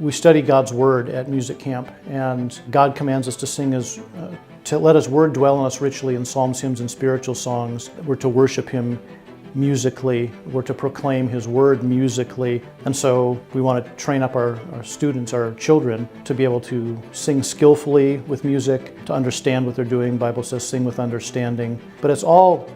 We study God's Word at music camp, and God commands us to sing to let His Word dwell in us richly in psalms, hymns, and spiritual songs. We're to worship Him musically. We're to proclaim His Word musically. And so we want to train up our students, our children, to be able to sing skillfully with music, to understand what they're doing. The Bible says sing with understanding. But it's all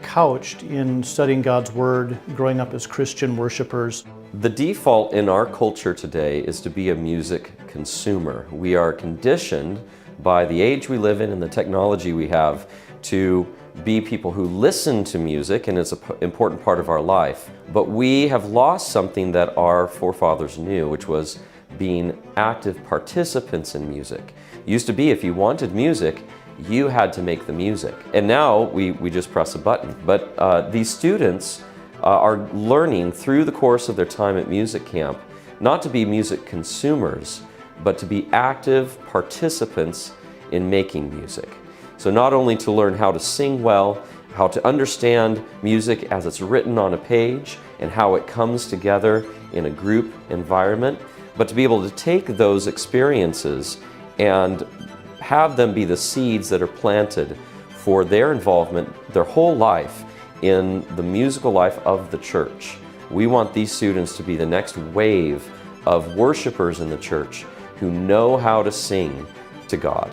couched in studying God's Word, growing up as Christian worshipers. The default in our culture today is to be a music consumer. We are conditioned by the age we live in and the technology we have to be people who listen to music, and it's an important part of our life. But we have lost something that our forefathers knew, which was being active participants in music. It used to be if you wanted music, you had to make the music. And now we just press a button. But these students are learning through the course of their time at music camp not to be music consumers, but to be active participants in making music. So not only to learn how to sing well, how to understand music as it's written on a page and how it comes together in a group environment, but to be able to take those experiences and have them be the seeds that are planted for their involvement their whole life in the musical life of the church. We want these students to be the next wave of worshipers in the church who know how to sing to God.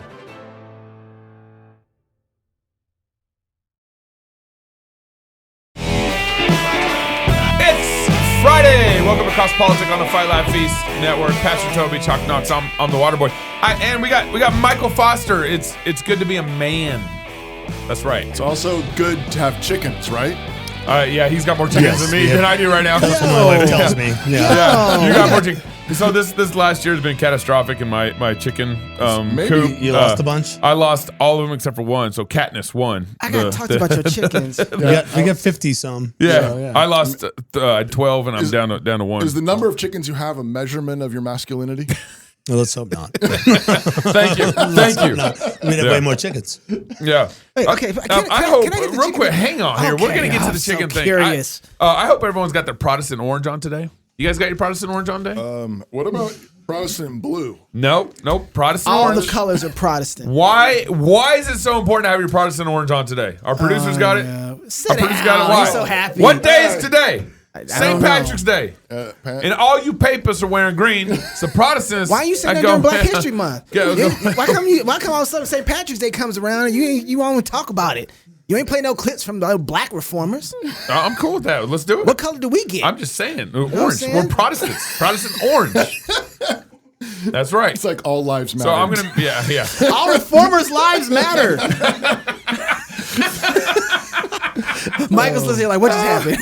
It's Friday! Welcome to Cross Politics on the Fight Laugh Feast Network. Pastor Toby, Chuck Knox, I'm the water boy. And we got Michael Foster. It's good to be a man. That's right. It's also good to have chickens, right? Yeah, he's got more chickens than I do right now. That's what my wife tells me. Yeah, you got more chickens. So this last year has been catastrophic in my chicken coop. You lost a bunch? I lost all of them except for one. So Katniss won. I gotta talk to you about your chickens. We got 50 some. Yeah. I lost 12 and I'm down to one. Is the number of chickens you have a measurement of your masculinity? No, let's hope not. Thank you. We have way more chickens. Yeah. Wait, okay. I hope, real quick, hang on here. We're going to get to the chicken thing. Curious. I hope everyone's got their Protestant orange on today. You guys got your Protestant orange on today? What about Protestant blue? Nope. Protestant All orange. the colors are Protestant. Why is it so important to have your Protestant orange on today? Our producers got it. Sit Our producers down. got it. Why? He's so happy. What day is today? St. don't Patrick's Day. And all you papists are wearing green. So Protestants. Why are you saying that during Black History Month? Why come all of a sudden St. Patrick's Day comes around and you won't even talk about it? You ain't play no clips from the black reformers. I'm cool with that. Let's do it. What color do we get? I'm just saying. what I'm Orange. saying? We're Protestants. Protestant orange. That's right. It's like all lives matter. So I'm going to, yeah. All reformers' lives matter. Michael's listening like, what just happened?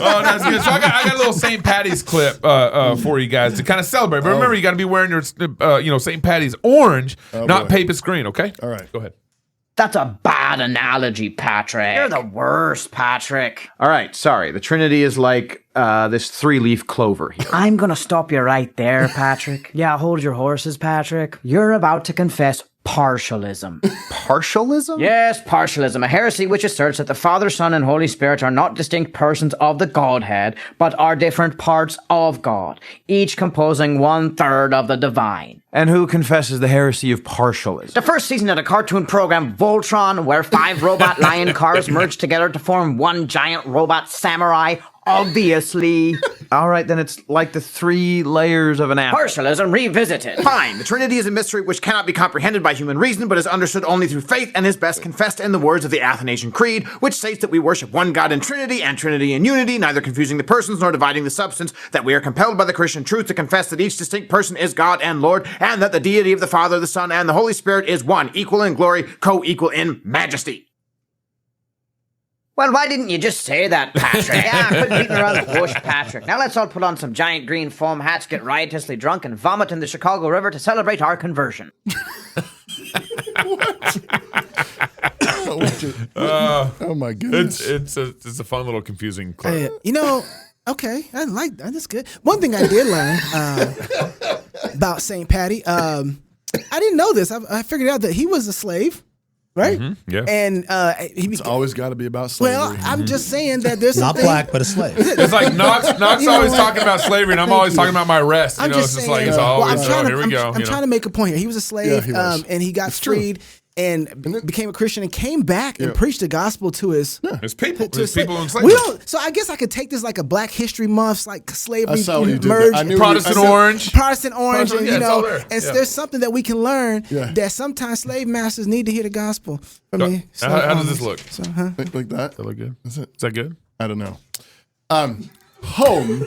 Oh, that's good. So I got a little St. Patty's clip for you guys to kind of celebrate. But remember, you got to be wearing your St. Patty's orange, not papist green, okay? All right. Go ahead. That's a bad analogy, Patrick. You're the worst, Patrick. All right, sorry. The Trinity is like this three-leaf clover here. I'm gonna stop you right there, Patrick. Yeah, hold your horses, Patrick. You're about to confess partialism. Partialism? Yes, partialism, a heresy which asserts that the Father, Son, and Holy Spirit are not distinct persons of the Godhead, but are different parts of God, each composing 1/3 of the divine. And who confesses the heresy of partialism? The first season of the cartoon program Voltron, where 5 robot lion cars merge together to form one giant robot samurai, obviously. All right, then it's like the 3 layers of an apple. Partialism revisited. Fine, the Trinity is a mystery which cannot be comprehended by human reason, but is understood only through faith and is best confessed in the words of the Athanasian Creed, which states that we worship one God in Trinity and Trinity in unity, neither confusing the persons nor dividing the substance, that we are compelled by the Christian truth to confess that each distinct person is God and Lord, and that the deity of the Father, the Son, and the Holy Spirit is one, equal in glory, co-equal in majesty. Well, why didn't you just say that, Patrick? Quit beating around the bush, Patrick. Now let's all put on some giant green foam hats, get riotously drunk, and vomit in the Chicago River to celebrate our conversion. Oh my goodness! It's a fun little confusing clip. Okay, I like that. That's good. One thing I did learn about St. Patty, I didn't know this. I figured out that he was a slave. right? Yeah. And he It's always got to be about slavery. well, I'm just saying that there's Not something. black, but a slave. It's like Knox You know always what? talking about slavery, and I'm always talking about my arrest. I'm It's just just saying. like it's well, always, here we go. I'm trying to make a point here. He was a slave, Yeah, he was. and he got true. freed and became a Christian and came back and preached the gospel to his. It's people. to It's his people in slave- slavery. So I guess I could take this like a Black History Month, like slavery I saw what you did. merged. I knew Protestant I said- orange. Protestant orange, Protestant- and yeah, you it's all know, there. and Yeah. there's something that we can learn Yeah. that sometimes slave masters need to hear the gospel from me. How does this look? So, like that. That look good? Is it? Is that good? I don't know. Home.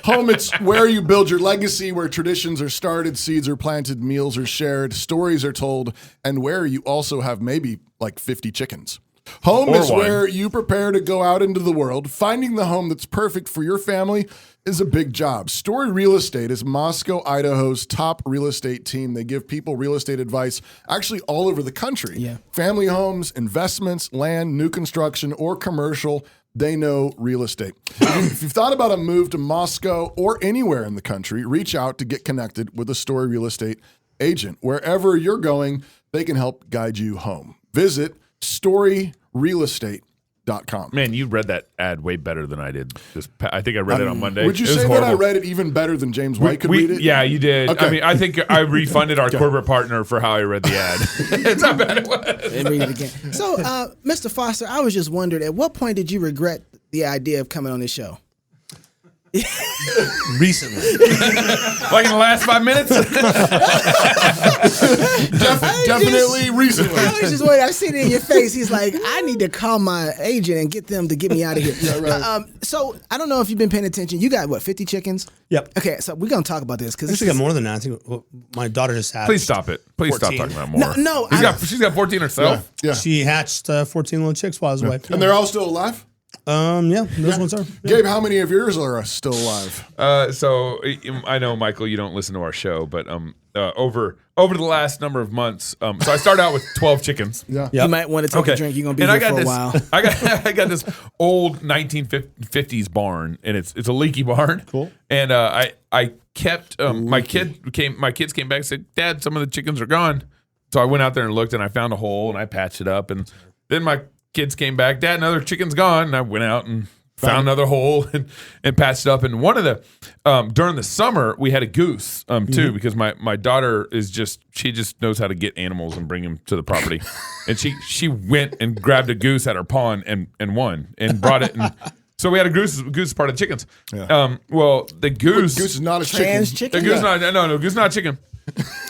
Home, it's where you build your legacy, where traditions are started, seeds are planted, meals are shared, stories are told, and where you also have maybe like 50 chickens. Home Or is one. where you prepare to go out into the world. Finding the home that's perfect for your family is a big job. Story Real Estate is Moscow, Idaho's top real estate team. They give people real estate advice actually all over the country. Yeah. Family homes, investments, land, new construction, or commercial. They know real estate. If you've thought about a move to Moscow or anywhere in the country, reach out to get connected with a Story Real Estate agent. Wherever you're going, they can help guide you home. Visit storyrealestate.com. Man, you read that ad way better than I did. I think I read it on Monday. Would you It was say that I horrible. read it even better than James White could read it? Yeah, you did. Okay. I mean, I think I refunded our corporate partner for how I read the ad. It's how bad it was. and read it again. So, Mr. Foster, I was just wondering, at what point did you regret the idea of coming on this show? Recently. Like in the last 5 minutes? Definitely recently. I was just waiting. I seen it in your face. He's like, I need to call my agent and get them to get me out of here. So I don't know if you've been paying attention. You got what, 50 chickens? Yep. Okay, so we're gonna talk about this because Actually got more than that. I think my daughter just hatched. Please stop it. Please 14. stop talking about more. No, She's got 14 herself. Yeah. She hatched 14 little chicks while I was away. And they're all still alive? Yeah, those ones are. Yeah. Gabe, how many of yours are still alive? So I know, Michael, you don't listen to our show, but over the last number of months, so I started out with 12 chickens. Yeah. you might want to take a drink. You're gonna be And here I got for a this, while. I got this old 1950s barn, and it's a leaky barn. Cool. And I kept my kids came back and said, Dad, some of the chickens are gone. So I went out there and looked, and I found a hole, and I patched it up, and then my kids came back, Dad, another chicken's gone, and I went out and found another hole and patched it up. And one of the during the summer we had a goose too, because my daughter she just knows how to get animals and bring them to the property, and she went and grabbed a goose at her pond and won and brought it. And so we had a goose part of the chickens. Yeah. Well, the goose Goose is not a Trans chicken. the chicken. goose no goose not chicken.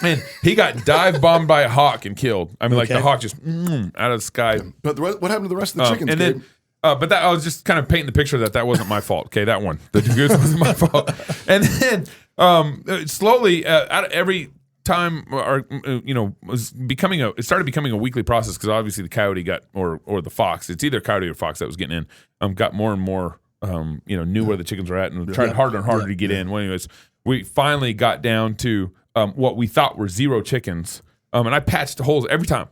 And he got dive bombed by a hawk and killed. I mean, like the Okay. hawk just out of the sky. But what happened to the rest of the chickens, And Gabe? then, but that I was just kind of painting the picture that wasn't my fault. Okay, that one, the goose wasn't my fault. And then slowly, every time, it started becoming a weekly process because obviously the coyote got or the fox. It's either coyote or fox that was getting in. Got more and more. Knew where the chickens were at and tried harder and harder to get in. Well, anyways, we finally got down to what we thought were 0 chickens. And I patched the holes every time.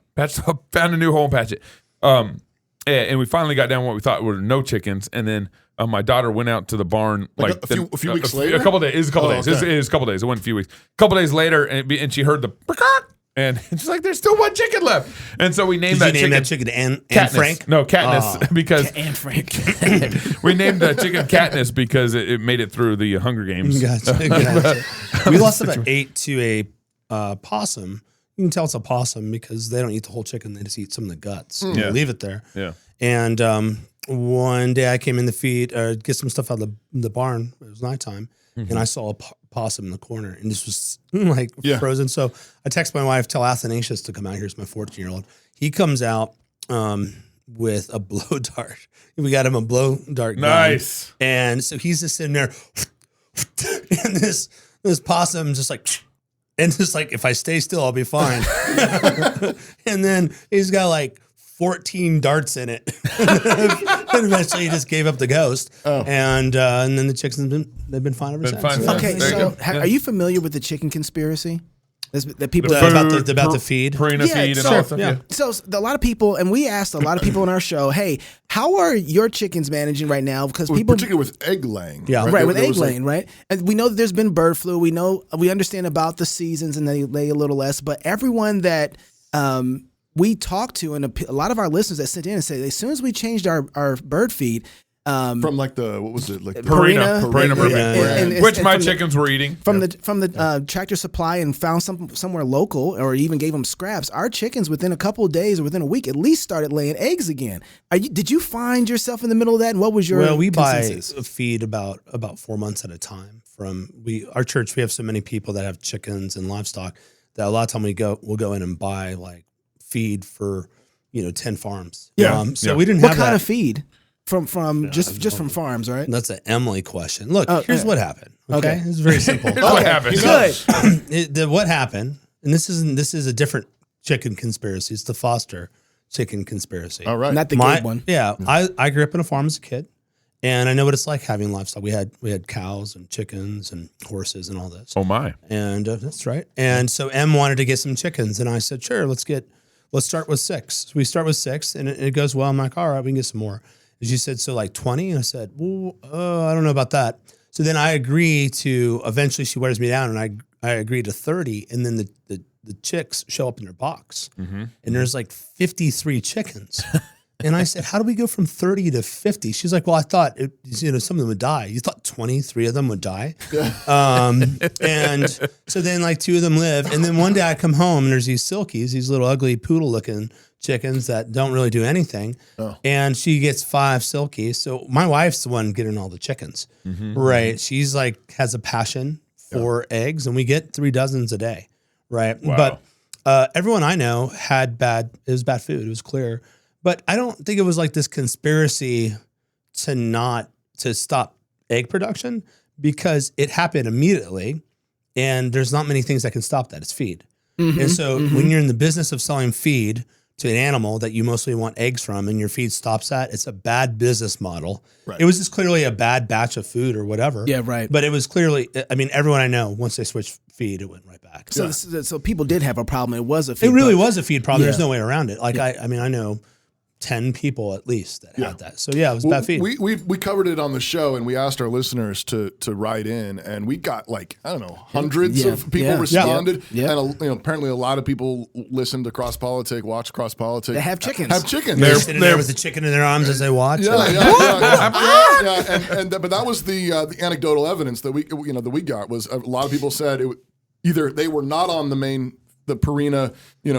Found a new hole and patched it. And we finally got down what we thought were no chickens. And then my daughter went out to the barn Like a few weeks later? A couple days. It was a couple days. Okay. It was a couple days. It wasn't a few weeks. A couple days later, and she heard the and she's like, "There's still one chicken left." And so we named Did that you name chicken. that chicken Anne Katniss. Frank? No, Katniss, because And Frank. we named the chicken Katniss because it made it through the Hunger Games. Gotcha. We lost about 8 to a possum. You can tell it's a possum because they don't eat the whole chicken; they just eat some of the guts. And they leave it there. Yeah. And one day I came in to feed or get some stuff out of the barn. It was nighttime, and I saw a possum in the corner, and this was like frozen. So I text my wife, tell Athanasius to come out. Here's my 14-year-old. He comes out with a blow dart. We got him a blow dart gun. Nice. And so he's just sitting there, and this possum just like. And just like, if I stay still, I'll be fine. And then he's got like 14 darts in it. And eventually he just gave up the ghost. Oh. And then the chickens they've been fine ever since. fine. Yeah. Okay, There you so go. are you familiar with the chicken conspiracy? That people About the feed. Purina Yeah, feed and so- all that stuff. yeah. So a lot of people, and we asked a lot of people on our show, hey, how are your chickens managing right now? Because people, Particularly with egg laying. Yeah. right, with There egg was, like, laying, right? And we know that there's been bird flu. We understand about the seasons and they lay a little less. But everyone that we talked to, and a lot of our listeners that sent in and said, as soon as we changed our bird feed, from like the, what was it? Like Purina and which my from chickens were eating. From the Tractor Supply, and found somewhere local, or even gave them scraps. Our chickens within a couple of days or within a week at least started laying eggs again. Did you find yourself in the middle of that? And what was your we consensus? buy feed about 4 months at a time from our church. We have so many people that have chickens and livestock that a lot of time we'll go in and buy like feed for 10 farms. So we didn't have what kind that. of feed? From just from farms, right? That's an Emily question. Look, here's what happened. Okay, it's very simple. Here's what happened. Good. What happened, and this is a different chicken conspiracy. It's the Foster chicken conspiracy. All right. Not the good one. Yeah, I grew up in a farm as a kid, and I know what it's like having livestock. We had cows and chickens and horses and all this. Oh my! And that's right. And so Em wanted to get some chickens, and I said, sure, let's start with 6. So we start with 6, and it goes well. I'm like, all right, we can get some more. And she said, so like 20? And I said, well, I don't know about that. So then I agree to, eventually she wears me down, and I agree to 30. And then the chicks show up in their box. Mm-hmm. And there's like 53 chickens. And I said, how do we go from 30 to 50? She's like, well, I thought, some of them would die. You thought 23 of them would die? And so then like 2 of them live. And then one day I come home and there's these silkies, these little ugly poodle looking chickens that don't really do anything. Oh. And she gets 5 silkies. So my wife's the one getting all the chickens, right? She's like, has a passion for eggs, and we get 3 dozens a day, right? Wow. But everyone I know it was bad food. It was clear. But I don't think it was like this conspiracy to stop egg production, because it happened immediately, and there's not many things that can stop that. It's feed. And so when you're in the business of selling feed to an animal that you mostly want eggs from, and your feed stops that, it's a bad business model. Right. It was just clearly a bad batch of food or whatever. Yeah, right. But it was clearly, everyone I know, once they switched feed, it went right back. So people did have a problem. It was a feed. It really was a feed problem. Yeah. There's no way around it. Like I know 10 people at least that had that. So yeah, it was bad feed. We covered it on the show, and we asked our listeners to write in, and we got like, I don't know, hundreds of people responded. Yeah. And apparently a lot of people listened to Cross Politic, watch Cross Politic. They have chickens. They're sitting there with the chicken in their arms as they watch. Yeah. But that was the anecdotal evidence that we got, was a lot of people said either they were not on the Purina,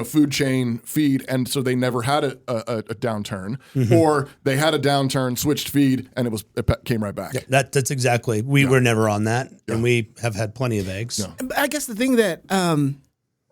food chain feed, and so they never had a downturn, or they had a downturn, switched feed, and it came right back. Yeah, that's exactly. We were never on that, and we have had plenty of eggs. Yeah. I guess the thing that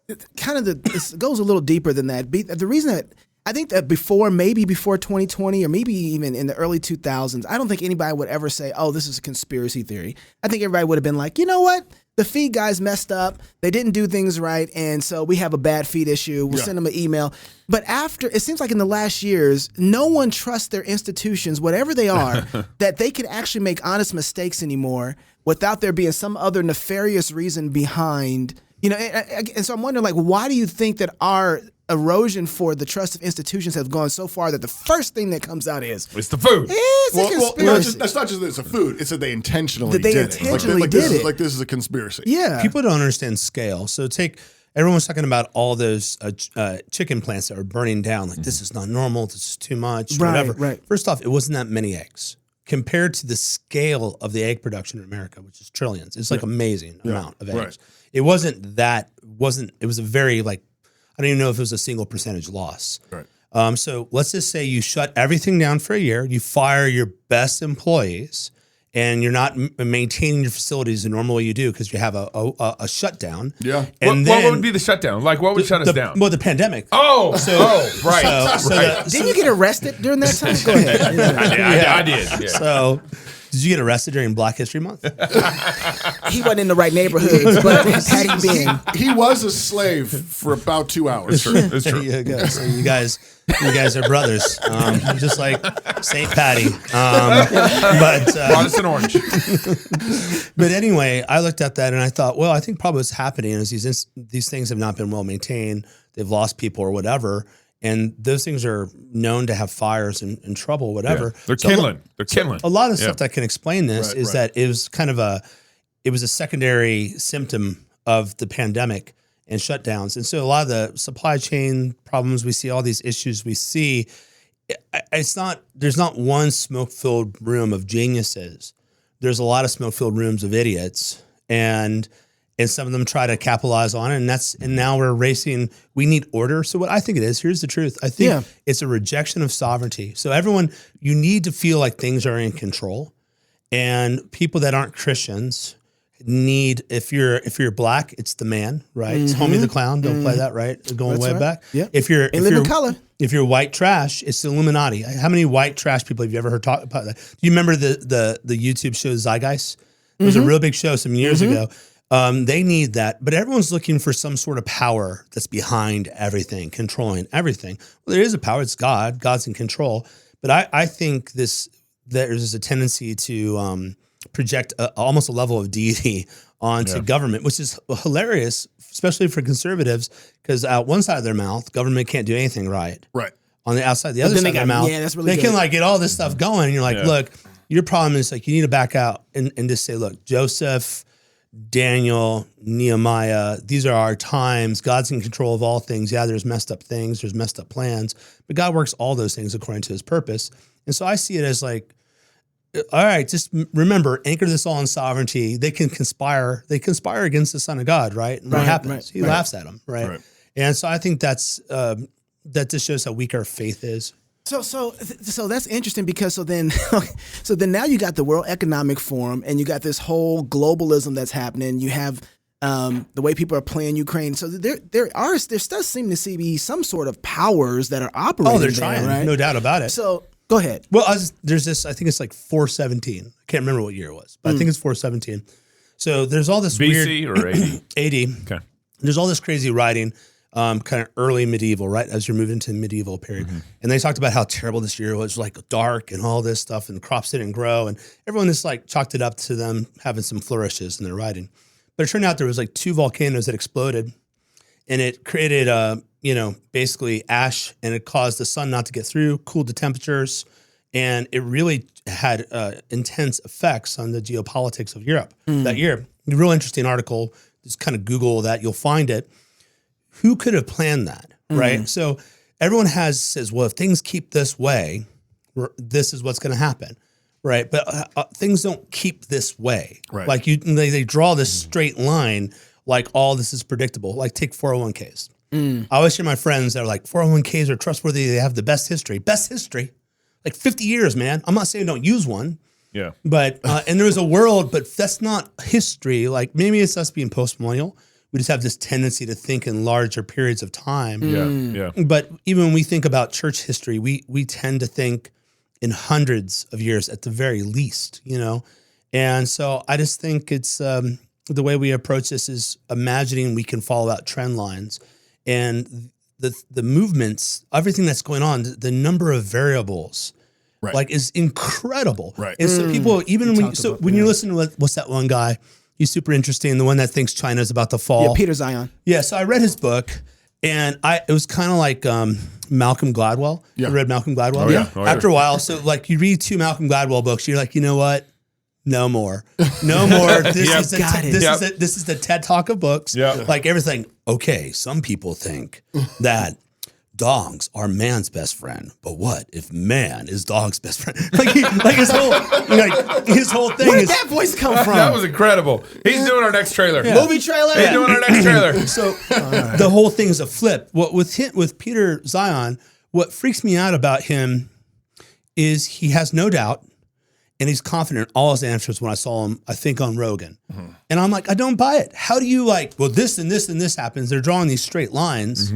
this goes a little deeper than that. The reason that I think that maybe before 2020, or maybe even in the early 2000s, I don't think anybody would ever say, "Oh, this is a conspiracy theory." I think everybody would have been like, "You know what? The feed guys messed up. They didn't do things right, and so we have a bad feed issue. We'll send them an email." But it seems like in the last years, no one trusts their institutions, whatever they are, that they can actually make honest mistakes anymore without there being some other nefarious reason behind. And so I'm wondering, like, why do you think that our erosion for the trust of institutions has gone so far that the first thing that comes out is it's the food? It's a conspiracy. That's not just that it's a food. It's that they intentionally did it. Like this is a conspiracy. Yeah. People don't understand scale. So everyone's talking about all those chicken plants that are burning down. Like, this is not normal. This is too much. Whatever. Right. First off, it wasn't that many eggs compared to the scale of the egg production in America, which is trillions. It's like amazing amount of eggs. Right. It was a very, like, I don't even know if it was a single percentage loss. Right. So let's just say you shut everything down for a year, you fire your best employees, and you're not maintaining your facilities the normal way you do because you have a shutdown. Yeah. And what would be the shutdown? Like, what would shut us down? Well, the pandemic. Right. Didn't you get arrested during that time? Go ahead. I did. Yeah. So, did you get arrested during Black History Month? He wasn't in the right neighborhoods, but had he been, he was a slave for about 2 hours. It's true. Yeah, so you guys are brothers, just like St. Patty. But Protestant orange. But anyway, I looked at that and I thought, well, I think probably what's happening is these things have not been well maintained. They've lost people or whatever. And those things are known to have fires and trouble, whatever. Yeah. They're kindling. A lot of stuff that can explain this is that it was kind of a secondary symptom of the pandemic. and shutdowns. And so a lot of the supply chain problems we see, all these issues we see, there's not one smoke-filled room of geniuses. There's a lot of smoke-filled rooms of idiots, and some of them try to capitalize on it. And now we're racing. We need order. So what I think it is, here's the truth. I think it's a rejection of sovereignty. So everyone, you need to feel like things are in control, and people that aren't Christians need, if you're black, it's the man, right? It's Homie the Clown. Don't play that, right? Going way back. Yeah. If you're color. If you're white trash, it's the Illuminati. How many white trash people have you ever heard talk about that? Do you remember the YouTube show Zeitgeist? It was a real big show some years ago. They need that, but everyone's looking for some sort of power that's behind everything, controlling everything. Well, there is a power. It's God. God's in control. But I think there's a tendency to project almost a level of deity onto government, which is hilarious, especially for conservatives, because out one side of their mouth, government can't do anything right. Right. On the outside, the other side of their mouth, that's really they good. can like get all this stuff going. And you're like, look, your problem is like you need to back out and just say, look, Joseph, Daniel, Nehemiah, these are our times. God's in control of all things. Yeah, there's messed up things, there's messed up plans, but God works all those things according to his purpose. And so I see it as like, all right, just remember, anchor this all in sovereignty. They can conspire. They conspire against the Son of God, right? And what happens? He laughs at them, right? And so I think that just shows how weak our faith is. So that's interesting because so then now you got the World Economic Forum and you got this whole globalism that's happening. You have the way people are playing Ukraine. So there does seem to be some sort of powers that are operating. Oh, they're trying, right? No doubt about it. So go ahead. Well, there's this. I think it's like 417. I can't remember what year it was, but I think it's 417. So there's all this BC weird or AD? AD. Okay. There's all this crazy writing. Kind of early medieval, right? As you're moving into the medieval period. And they talked about how terrible this year was, like dark and all this stuff, and the crops didn't grow. And everyone just like chalked it up to them having some flourishes in their writing. But it turned out there was like 2 volcanoes that exploded, and it created, basically ash, and it caused the sun not to get through, cooled the temperatures, and it really had intense effects on the geopolitics of Europe that year. A real interesting article. Just kind of Google that, you'll find it. Who could have planned that, right? So everyone says, well, if things keep this way, this is what's going to happen, right? But things don't keep this way. Right. Like they draw this straight line, like all this is predictable. Like take 401ks. I always hear my friends that are like, 401ks are trustworthy. They have the best history. Best history. Like 50 years, man. I'm not saying don't use one. Yeah. But, and there's a world, but that's not history. Like maybe it's us being post-millennial. We just have this tendency to think in larger periods of time. Yeah. But even when we think about church history, we tend to think in hundreds of years at the very least, And so I just think it's the way we approach this is imagining we can follow out trend lines. And the movements, everything that's going on, the number of variables, like is incredible. Right. And so people, even when you're listening to what's that one guy? He's super interesting. The one that thinks China's about to fall. Yeah, Peter Zion. Yeah, so I read his book, and it was kind of like Malcolm Gladwell. Yeah. You read Malcolm Gladwell? Oh, yeah. Oh, yeah. After a while, so like you read 2 Malcolm Gladwell books, you're like, you know what? No more. No more. This is the TED Talk of books. Yeah. Like everything. Okay, some people think that dogs are man's best friend, but what if man is dog's best friend? His whole thing Where did is that voice come from? That was incredible. He's doing our next trailer. Movie trailer? He's doing our next trailer. So the whole thing is a flip. What with Peter Zion, what freaks me out about him is he has no doubt, and he's confident in all his answers. When I saw him, I think on Rogan, and I'm like, I don't buy it. How do you well this and this and this happens? They're drawing these straight lines.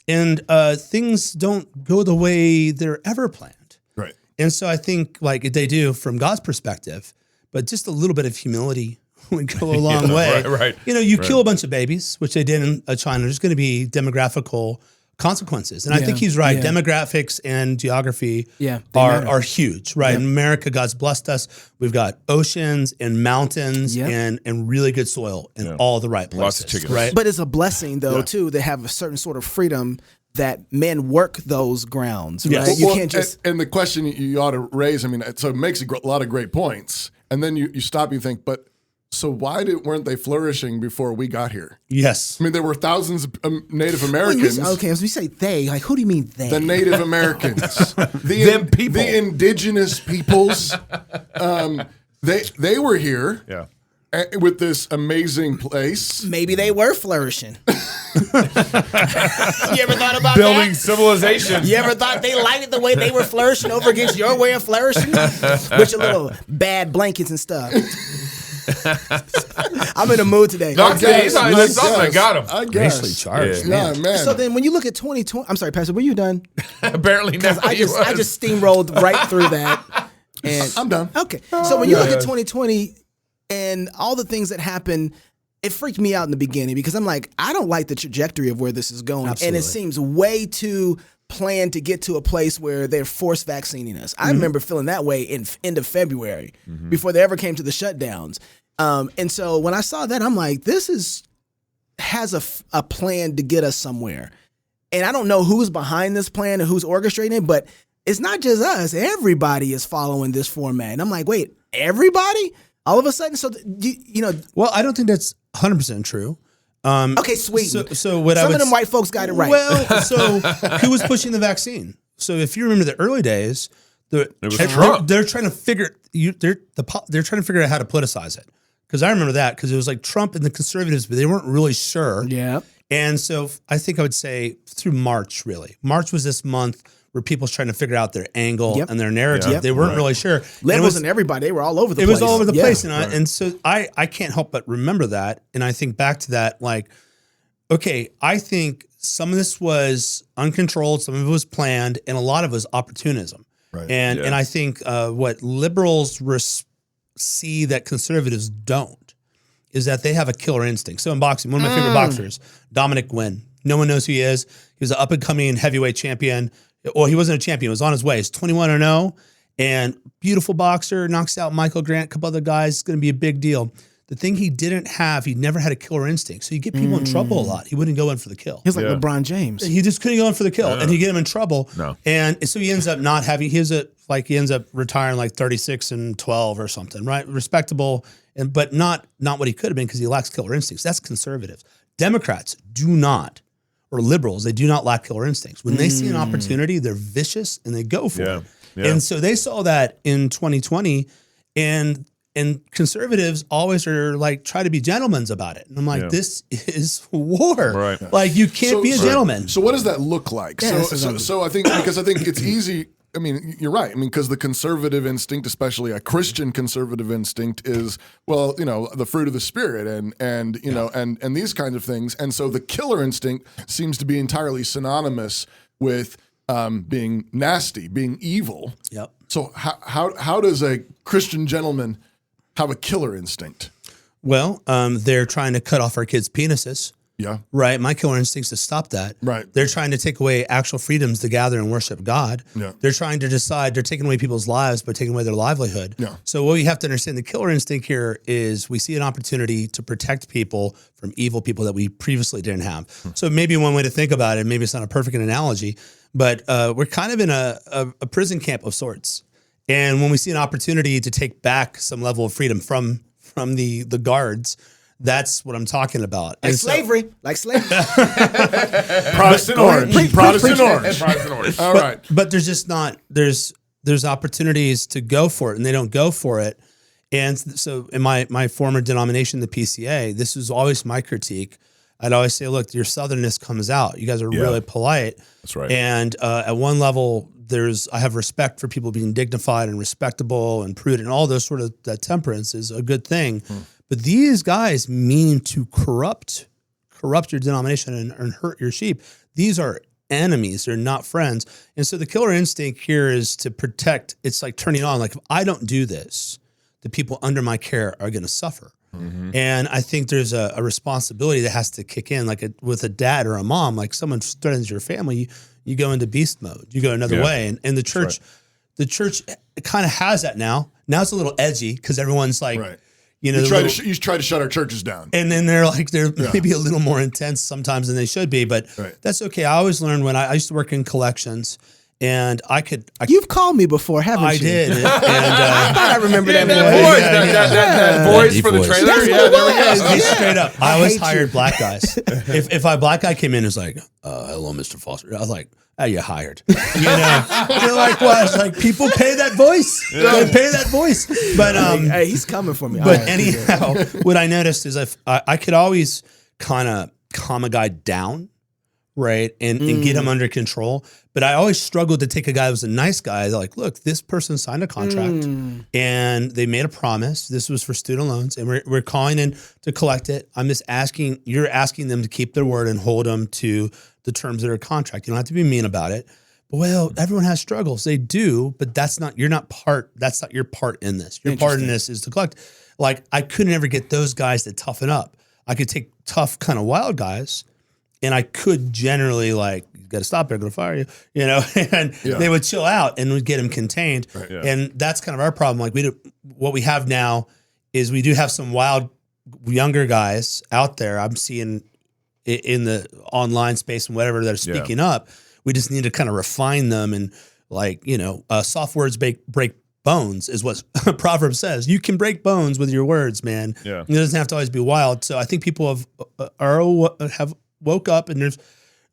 And things don't go the way they're ever planned. Right. And so I think like they do from God's perspective, but just a little bit of humility would go a long way. Right. You kill a bunch of babies, which they did in China. There's going to be demographical consequences. And I think he's right. Demographics and geography are huge, right? In America, God's blessed us. We've got oceans and mountains and really good soil in all the right places. Lots of chickens. Right? But it's a blessing, though, too, to have a certain sort of freedom that men work those grounds, right? Yes. You can't just... And the question you ought to raise, so it makes a lot of great points. And then you stop, you think, but So why weren't they flourishing before we got here? Yes. I mean, there were thousands of Native When Americans. okay, so we say they, like who do you mean they? The Native Americans, Them people. the indigenous peoples, they were here Yeah. with this amazing place. Maybe they were flourishing. You ever thought about Building that? civilization. You ever thought they liked it the way they were flourishing over against your way of flourishing? With your little bad blankets and stuff. I'm in a mood today. No, he's guess. something that got him. I guess. Nicely charged. Yeah, man. So then when you look at 2020, I'm sorry, Pastor, were you done? Apparently not. I just steamrolled right through that. And I'm done. Okay. So when you look at 2020 and all the things that happened, it freaked me out in the beginning because I'm like, I don't like the trajectory of where this is going. Absolutely. And it seems way too planned to get to a place where they're forced vaccinating us. I remember feeling that way in end of February before they ever came to the shutdowns. And so when I saw that, I'm like, this has a plan to get us somewhere. And I don't know who's behind this plan and who's orchestrating it, but it's not just us. Everybody is following this format. And I'm like, wait, everybody? All of a sudden? So, you know. Well, I don't think that's 100% true. Okay, sweet. So what Some of them white folks got it right. Well, so who was pushing the vaccine? So if you remember the early days, It was Trump. they're trying to figure they're trying to figure out how to politicize it. Because I remember that because it was like Trump and the conservatives, but they weren't really sure. Yeah. And so I think I would say through March, really. March was this month where people's trying to figure out their angle and their narrative. Yep. They weren't really sure. Liberals and everybody, they were all over the It place. was all over the Yeah. place. And so I can't help but remember that. And I think back to that, like, okay, I think some of this was uncontrolled, some of it was planned, and a lot of it was opportunism. Right. And I think what liberals see that conservatives don't is that they have a killer instinct. So in boxing, one of my favorite boxers, Dominic Gwynn. No one knows who he is. He was an up-and-coming heavyweight champion. Well, he wasn't a champion. He was on his way. He's 21-0 and beautiful boxer, knocks out Michael Grant, a couple other guys. It's going to be a big deal. The thing he didn't have, he never had a killer instinct. So you get people in trouble a lot. He wouldn't go in for the kill. He's like LeBron James. He just couldn't go in for the kill, and he get him in trouble. No. And so he ends up not having. He ends up retiring like 36-12 or something, right? Respectable, but not what he could have been because he lacks killer instincts. That's conservatives. Democrats do not, or liberals, they do not lack killer instincts. When they see an opportunity, they're vicious and they go for it. Yeah. And so they saw that in 2020, and conservatives always are like, try to be gentlemen about it. And I'm like, this is war. Right. Like, you can't be a gentleman. So what does that look like? Yeah, So I think it's easy. I mean, you're right. I mean, because the conservative instinct, especially a Christian conservative instinct, is, well, you know, the fruit of the spirit and you know and these kinds of things. And so the killer instinct seems to be entirely synonymous with being nasty, being evil. Yep. So how does a Christian gentleman have a killer instinct? Well, they're trying to cut off our kids' penises. Yeah. Right. My killer instinct's to stop that. Right. They're trying to take away actual freedoms to gather and worship God. Yeah. They're trying to decide, they're taking away people's lives by taking away their livelihood. Yeah. So what we have to understand, the killer instinct here is we see an opportunity to protect people from evil people that we previously didn't have. So maybe one way to think about it, maybe it's not a perfect analogy, but we're kind of in a prison camp of sorts. And when we see an opportunity to take back some level of freedom from the guards, that's what I'm talking about. Like And so- slavery. Protestant orange. Protestant orange. Protestant orange. All right. But there's just not there's opportunities to go for it, and they don't go for it. And so in my former denomination, the PCA, this was always my critique. I'd always say, look, your southernness comes out. You guys are really polite. That's right. And at one level, I have respect for people being dignified and respectable and prudent, and all those sort of, that temperance is a good thing. But these guys mean to corrupt your denomination and hurt your sheep. These are enemies. They're not friends. And so the killer instinct here is to protect. It's like turning on, like, if I don't do this, the people under my care are going to suffer. And I think there's a responsibility that has to kick in, like with a dad or a mom, like someone threatens your family, you go into beast mode, you go another way. And the church kind of has that now. Now it's a little edgy because everyone's like, you know, you try to shut our churches down. and then they're maybe a little more intense sometimes than they should be, but that's okay. I always learned when I used to work in collections, And You've called me before, haven't you? I did. And, I thought I remember that that voice. voice, that voice deep for the voice. trailer. That's Yeah, what there we it go. was. straight up, I I always hate hired you. black guys. If a black guy came in, it's like, hello, Mr. Foster. I was like, oh, you're hired. You know, you're like, what? It's like people pay that voice. They pay that voice. But Hey, he's coming for me. but All right. anyhow, what I noticed is I could always kind of calm a guy down, right, and get him under control. But I always struggled to take a guy who was a nice guy. They're like, look, this person signed a contract and they made a promise. This was for student loans, and we're calling in to collect it. I'm just asking, you're asking them to keep their word and hold them to the terms of their contract. You don't have to be mean about it. But, well, everyone has struggles. They do, but that's not your part in this. Your part in this is to collect. Like, I couldn't ever get those guys to toughen up. I could take tough kind of wild guys, and I could generally like, you got to stop, they're going to fire you, you know, and they would chill out and we'd get them contained. Right. Yeah. And that's kind of our problem. Like what we have now is we do have some wild younger guys out there. I'm seeing in the online space and whatever they're speaking up. We just need to kind of refine them and like, you know, soft words break bones is what Proverbs says. You can break bones with your words, man. Yeah. It doesn't have to always be wild. So I think people have woke up and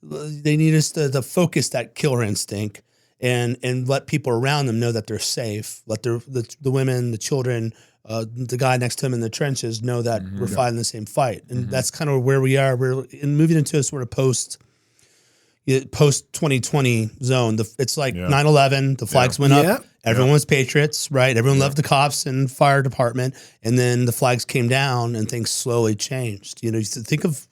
they need us to focus that killer instinct and let people around them know that they're safe. Let the women, the children, the guy next to them in the trenches know that we're fighting the same fight. And that's kind of where we are. We're moving into a sort of post 2020 zone. It's like 9/11, the flags went up. Everyone was patriots, right? Everyone loved the cops and fire department. And then the flags came down and things slowly changed. You know, think of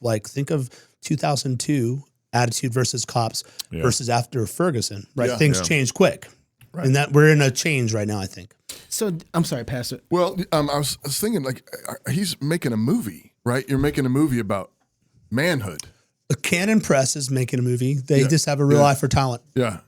2002 attitude versus cops versus after Ferguson, right? Things changed quick. Right. And that we're in a change right now, I think. So I'm sorry, Pastor. Well, I was thinking like he's making a movie, right? You're making a movie about manhood. The Canon Press is making a movie. They just have a real eye for talent. Yeah.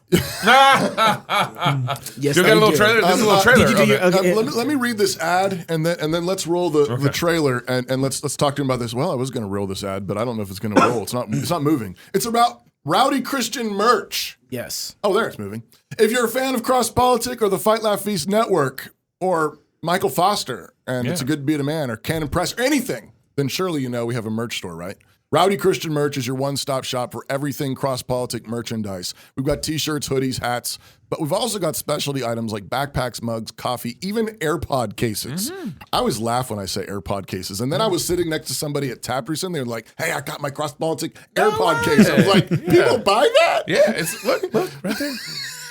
Yes, You got a little trailer. This is a little trailer. Let me read this ad and then let's roll the trailer and let's talk to him about this. Well, I was going to roll this ad, but I don't know if it's going to roll. It's not moving. It's about Rowdy Christian merch. Yes. Oh, there it's moving. If you're a fan of Cross Politic or the Fight Laugh Feast Network or Michael Foster and It's a Good to Be a Man or Canon Press or anything, then surely you know we have a merch store, right? Rowdy Christian Merch is your one-stop shop for everything cross-politic merchandise. We've got t-shirts, hoodies, hats, but we've also got specialty items like backpacks, mugs, coffee, even AirPod cases. I always laugh when I say AirPod cases. And then I was sitting next to somebody at Tap recently. They're like, hey, I got my cross-politic AirPod case. I was like, people buy that? Yeah, it's look right there.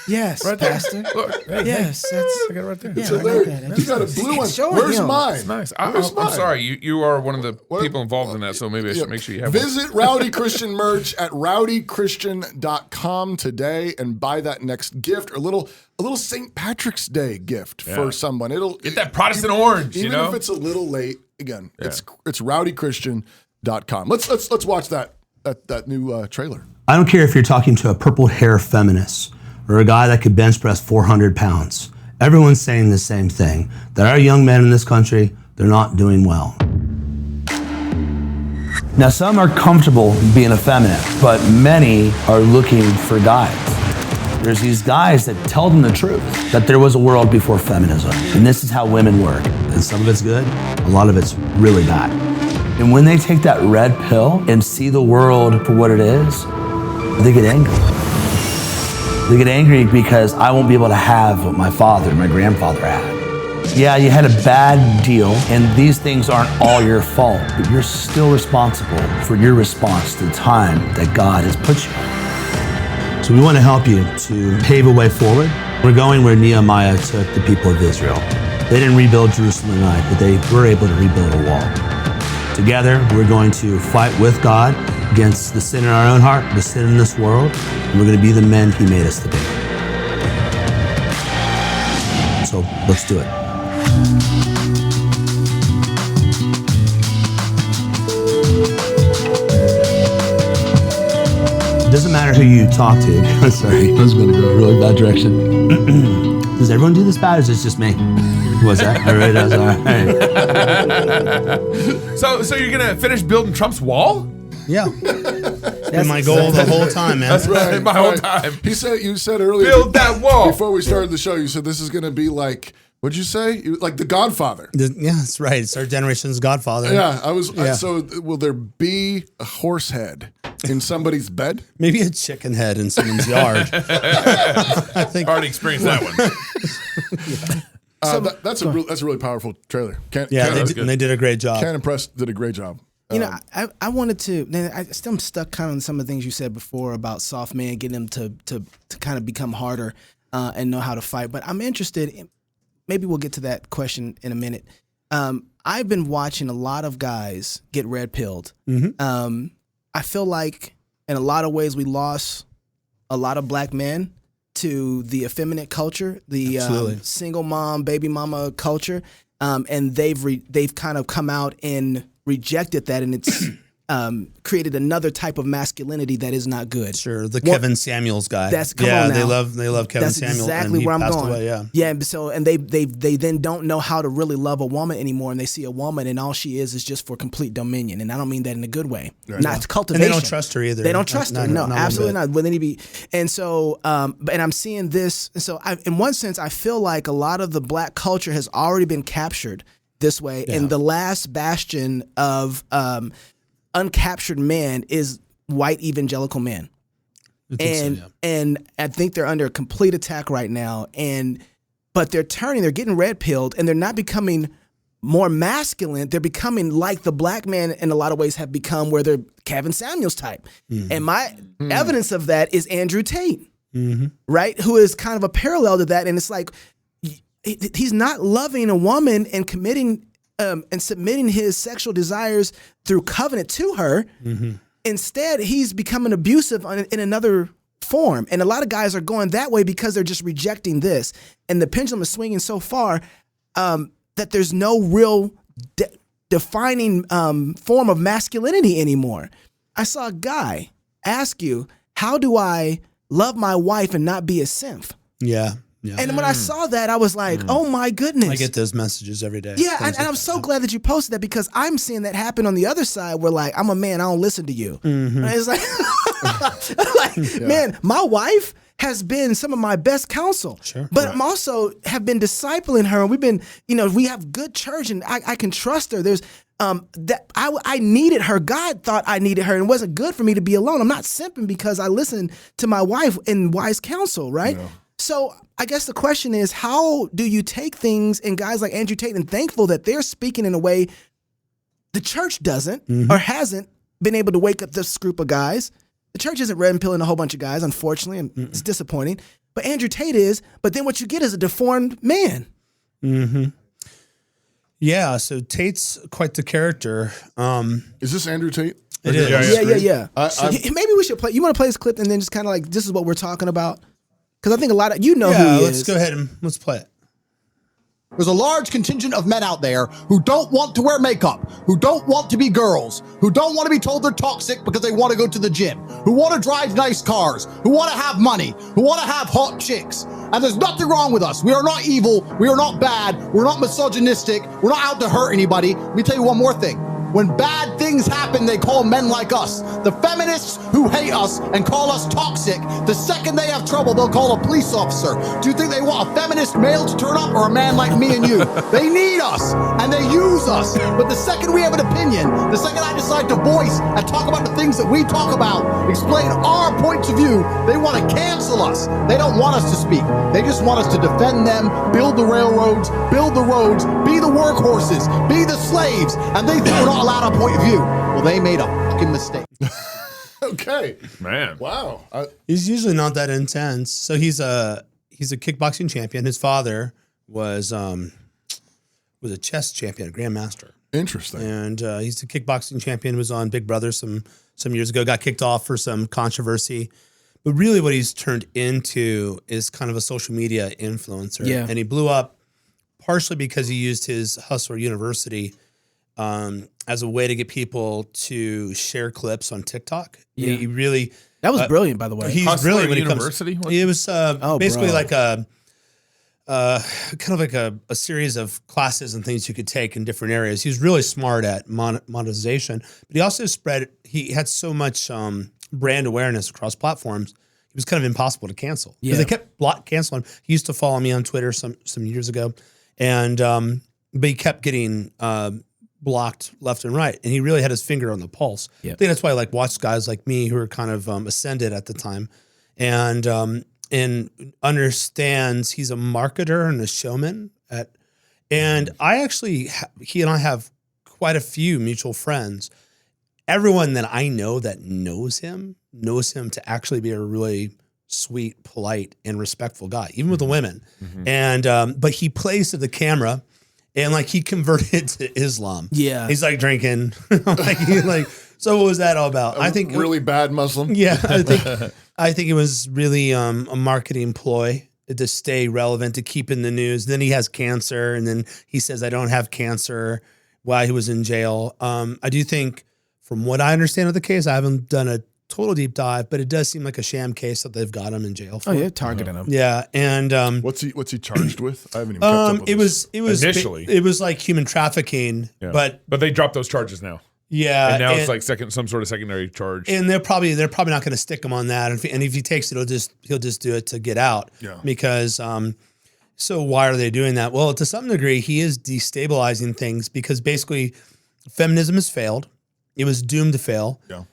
Yes, Right there. Pastor. Look, Yes, I got it right there. Yeah, So I there, got that. you got a blue one. Show Where's him. mine? It's nice. Where's I'm mine? sorry. You are one of the people involved in that, so maybe I should make sure you have one. Visit Rowdy Christian merch at rowdychristian.com today and buy that next gift or a little St. Patrick's Day gift for someone. It'll Get that Protestant orange, even you know? if it's a little late. Again, it's rowdychristian.com. Let's watch that new trailer. I don't care if you're talking to a purple hair feminist or a guy that could bench press 400 pounds. Everyone's saying the same thing, that our young men in this country, they're not doing well. Now, some are comfortable being effeminate, but many are looking for guides. There's these guys that tell them the truth, that there was a world before feminism, and this is how women work. And some of it's good, a lot of it's really bad. And when they take that red pill and see the world for what it is, they get angry. They get angry because I won't be able to have what my father and my grandfather had. Yeah, you had a bad deal, and these things aren't all your fault, but you're still responsible for your response to the time that God has put you. So we want to help you to pave a way forward. We're going where Nehemiah took the people of Israel. They didn't rebuild Jerusalem in a night, but they were able to rebuild a wall. Together, we're going to fight with God against the sin in our own heart, the sin in this world, and we're going to be the men He made us to be. So let's do it. It doesn't matter who you talk to. Sorry, I was going to go a really bad direction. Does everyone do this bad, or is it just me? Was that? Everybody does. All right. So you're gonna finish building Trump's wall? Yeah. Been my goal the whole time, man. That's right. My whole time. You said earlier. Build that wall. Before we started the show, you said this is going to be like, what'd you say? Like The Godfather. Yeah, that's right. It's our generation's Godfather. Yeah, I was. Yeah. So will there be a horse head in somebody's bed? Maybe a chicken head in someone's yard. I think. Already experienced that one. That's a really powerful trailer. They did a great job. Ken and Press did a great job. You know, I wanted to. Then I still am stuck kind of on some of the things you said before about soft man, getting them to kind of become harder and know how to fight. But I'm interested. Maybe we'll get to that question in a minute. I've been watching a lot of guys get red pilled. Mm-hmm. I feel like in a lot of ways we lost a lot of black men to the effeminate culture, the single mom, baby mama culture, and they've kind of come out and rejected that, and it's created another type of masculinity that is not good. Sure, the Kevin Samuels guy. Come on now. They love Kevin That's Samuels. exactly where I'm going. Away, yeah. So and they then don't know how to really love a woman anymore, and they see a woman and all she is just for complete dominion. And I don't mean that in a good way. Right. Not cultivation. And they don't trust her either. They don't trust her. No, absolutely not. With any be. And so, and I'm seeing this. And so, in one sense, I feel like a lot of the black culture has already been captured this way, and the last bastion of uncaptured man is white evangelical men. And I think they're under complete attack right now. But they're getting red pilled, and they're not becoming more masculine. They're becoming like the black man in a lot of ways have become, where they're Kevin Samuels type. Mm-hmm. And my evidence of that is Andrew Tate, right? Who is kind of a parallel to that. And it's like, he's not loving a woman and committing and submitting his sexual desires through covenant to her. Mm-hmm. Instead, he's becoming abusive in another form. And a lot of guys are going that way because they're just rejecting this. And the pendulum is swinging so far that there's no real defining form of masculinity anymore. I saw a guy ask you, how do I love my wife and not be a simp? Yeah. Yeah. And when I saw that, I was like, oh my goodness. I get those messages every day. Yeah, and I'm so glad that you posted that, because I'm seeing that happen on the other side where, like, I'm a man, I don't listen to you. Mm-hmm. And it's like, man, my wife has been some of my best counsel. Sure. But I'm also have been discipling her, and we've been, we have good church, and I can trust her. There's that I needed her. God thought I needed her, and it wasn't good for me to be alone. I'm not simping because I listened to my wife in wise counsel, right? Yeah. So I guess the question is, how do you take things in guys like Andrew Tate, and thankful that they're speaking in a way the church doesn't or hasn't been able to wake up this group of guys. The church isn't red pilling a whole bunch of guys, unfortunately, and it's disappointing. But Andrew Tate is, but then what you get is a deformed man. Mm-hmm. Yeah, so Tate's quite the character. Is this Andrew Tate? It is. Yeah. Maybe we should play. You want to play this clip and then just kind of like, this is what we're talking about? Because I think a lot of, who he is. Let's go ahead and let's play it. There's a large contingent of men out there who don't want to wear makeup, who don't want to be girls, who don't want to be told they're toxic because they want to go to the gym, who want to drive nice cars, who want to have money, who want to have hot chicks. And there's nothing wrong with us. We are not evil. We are not bad. We're not misogynistic. We're not out to hurt anybody. Let me tell you one more thing. When bad things happen, they call men like us, the feminists who hate us and call us toxic. The second they have trouble, they'll call a police officer. Do you think they want a feminist male to turn up or a man like me and you? They need us and they use us. But the second we have an opinion, the second I decide to voice and talk about the things that we talk about, explain our points of view, they want to cancel us. They don't want us to speak. They just want us to defend them, build the railroads, build the roads, be the workhorses, be the slaves, and they think we're not allowed our point of view. Well, they made a fucking mistake. Okay, man. Wow. He's usually not that intense. So he's a kickboxing champion. His father was a chess champion, a grandmaster. Interesting. And he's a kickboxing champion. Was on Big Brother some years ago. Got kicked off for some controversy. But really, what he's turned into is kind of a social media influencer. Yeah. And he blew up partially because he used his Hustler University as a way to get people to share clips on TikTok. Yeah. He really... That was brilliant, by the way. He's Hustler brilliant when University? it comes... It was basically bro. like a kind of like a series of classes and things you could take in different areas. He was really smart at monetization, but he also he had so much brand awareness across platforms. It was kind of impossible to cancel because they kept canceling. He used to follow me on Twitter some years ago, and but he kept getting blocked left and right, and he really had his finger on the pulse. I think that's why I watched guys like me who were kind of ascended at the time, and understands he's a marketer and a showman. And I actually, he and I have quite a few mutual friends. Everyone that I know that knows him to actually be a really sweet, polite, and respectful guy, even with the women. And but he plays to the camera, and he converted to Islam. Yeah, he's drinking. So what was that all about? I think really bad Muslim. Yeah, I think it was really a marketing ploy to stay relevant, to keep in the news. Then he has cancer, and then he says, "I don't have cancer," while he was in jail. I do think, from what I understand of the case, I haven't done a total deep dive, but it does seem like a sham case that they've got him in jail for. Oh, yeah, targeting him. Yeah, and what's he charged with? I haven't even kept up with it was initially it was like human trafficking, but they dropped those charges now. Yeah, and now it's like some sort of secondary charge. And they're probably not going to stick him on that. And if he takes it, he'll just do it to get out. Yeah. Because so why are they doing that? Well, to some degree, he is destabilizing things because basically, feminism has failed. It was doomed to fail. Yeah.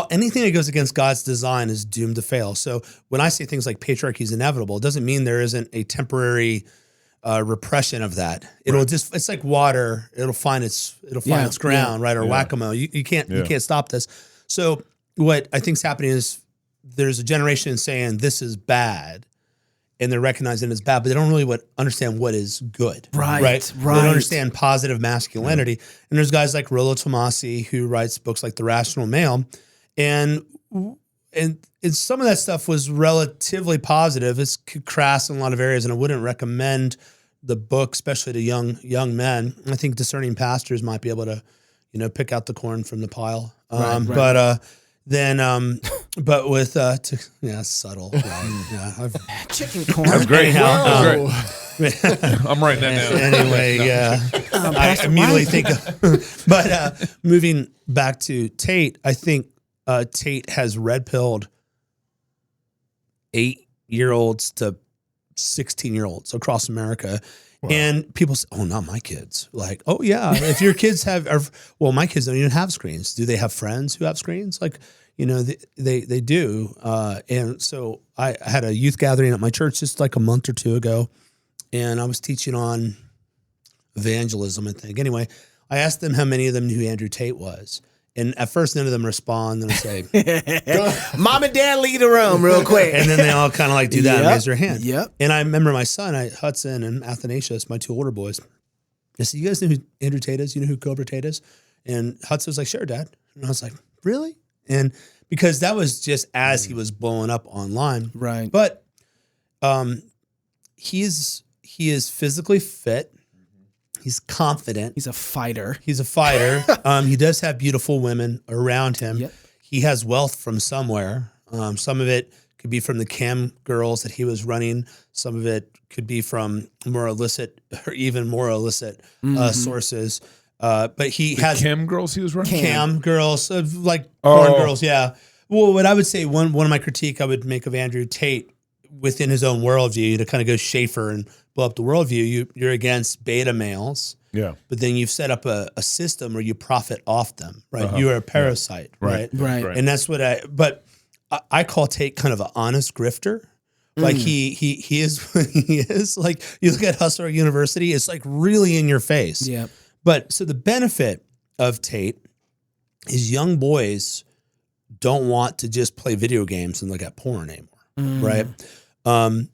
Anything that goes against God's design is doomed to fail. So when I say things like patriarchy is inevitable, it doesn't mean there isn't a temporary repression of that. It'll it's like water. It'll find its ground, right? Or whack-a-mole. You can't stop this. So what I think is happening is there's a generation saying this is bad, and they're recognizing it's bad, but they don't really understand what is good. Right. They don't understand positive masculinity. Yeah. And there's guys like Rollo Tomasi who writes books like The Rational Male, and some of that stuff was relatively positive. It's crass in a lot of areas, and I wouldn't recommend the book, especially to young men. I think discerning pastors might be able to, pick out the corn from the pile. But with subtle. Chicken corn. That's great. That's great. I'm writing that down. Anyway, I immediately think of, but moving back to Tate, I think Tate has red-pilled 8-year-olds to 16-year-olds across America. Wow. And people say, "Oh, not my kids." Like, "Oh yeah, if your kids well, my kids don't even have screens. Do they have friends who have screens?" Like, they do. And so I had a youth gathering at my church just like a month or two ago, and I was teaching on evangelism, I think. Anyway, I asked them how many of them knew who Andrew Tate was. And at first, none of them respond. Then I say, "Mom and Dad, leave the room real quick." And then they all kind of do that and raise their hand. Yep. And I remember my son, Hudson and Athanasius, my two older boys. I said, "You guys know who Andrew Tate is? You know who Cobra Tate is?" And Hudson was like, "Sure, Dad." And I was like, "Really?" And because that was just as he was blowing up online. Right. But he is physically fit. He's confident. He's a fighter. He does have beautiful women around him. Yep. He has wealth from somewhere. Some of it could be from the cam girls that he was running. Some of it could be from more illicit or even more illicit sources. But he has cam girls he was running. Cam girls, porn girls. Yeah. Well, what I would say, one of my critique I would make of Andrew Tate within his own worldview, to kind of go Schaefer and blow up the worldview, you're against beta males. Yeah. But then you've set up a system where you profit off them, right? You are a parasite, right? And that's what I call Tate kind of an honest grifter. Like he is what he is. Like you look at Hustler University, it's really in your face. Yeah. But so the benefit of Tate is young boys don't want to just play video games and look at porn anymore. Right. And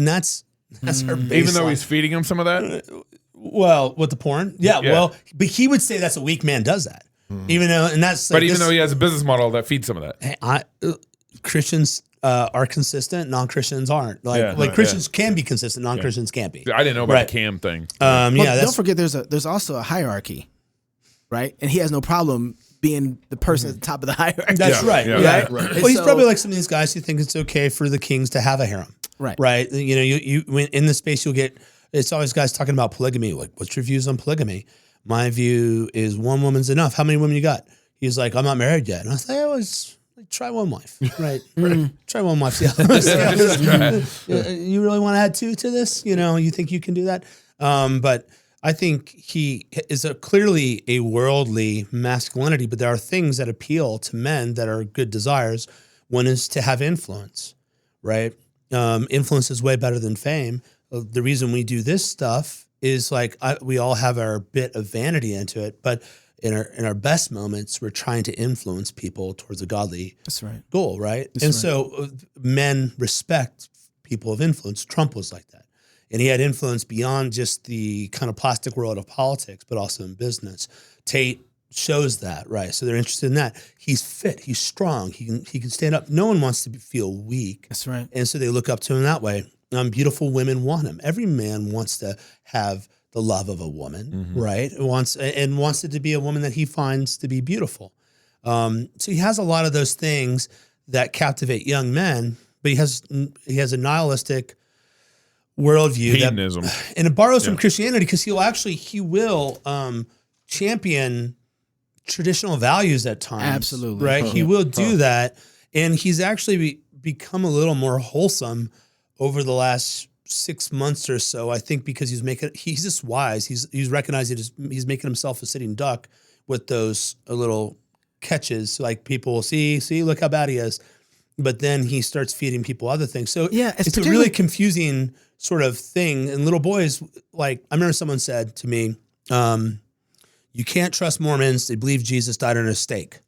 that's our baseline. Even though he's feeding him some of that? Well, with the porn? Yeah. Well, but he would say that's a weak man does that. Even though, and that's. But even though he has a business model that feeds some of that. Christians are consistent, non-Christians aren't. Christians can be consistent, non-Christians can't be. I didn't know about the cam thing. Don't forget there's also a hierarchy, right? And he has no problem being the person at the top of the hierarchy. That's right. Yeah. Well, he's probably like some of these guys who think it's okay for the kings to have a harem. Right. You know, you when in the space you'll get, it's always guys talking about polygamy. Like, what's your views on polygamy? My view is one woman's enough. How many women you got? He's like, I'm not married yet. And I was like, try one wife. Right. Try one wife. See how you really want to add two to this? You know, you think you can do that? But I think he is clearly a worldly masculinity, but there are things that appeal to men that are good desires. One is to have influence, right? Influence is way better than fame. The reason we do this stuff is like we all have our bit of vanity into it, but in our best moments, we're trying to influence people towards a godly goal, right? So men respect people of influence. Trump was like that. And he had influence beyond just the kind of plastic world of politics, but also in business. Tate shows that, right? So they're interested in that. He's fit. He's strong. He can stand up. No one wants to feel weak. That's right. And so they look up to him that way. Beautiful women want him. Every man wants to have the love of a woman, right? Wants it to be a woman that he finds to be beautiful. So he has a lot of those things that captivate young men, but he has a nihilistic worldview, hedonism, and it borrows from Christianity because he will champion traditional values at times. Absolutely, right? He will do that, and he's actually become a little more wholesome over the last 6 months or so. I think because he's just wise. He's recognizing he's making himself a sitting duck with those little catches. Like people will see, look how bad he is. But then he starts feeding people other things. So it's a really confusing sort of thing. And little boys, like, I remember someone said to me, you can't trust Mormons. They believe Jesus died on a stake,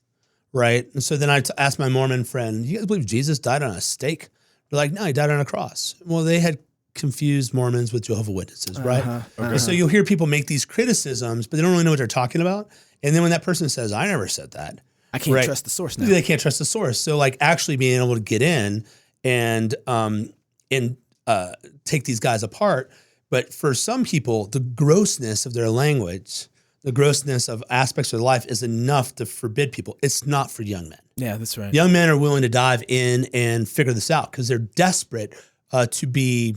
right? And so then I asked my Mormon friend, you guys believe Jesus died on a stake? They're like, no, he died on a cross. Well, they had confused Mormons with Jehovah's Witnesses, right? And so you'll hear people make these criticisms, but they don't really know what they're talking about. And then when that person says, I never said that, I can't trust the source now. They can't trust the source. So like actually being able to get in and take these guys apart. But for some people, the grossness of their language, the grossness of aspects of their life is enough to forbid people. It's not for young men. Yeah, that's right. Young men are willing to dive in and figure this out because they're desperate to be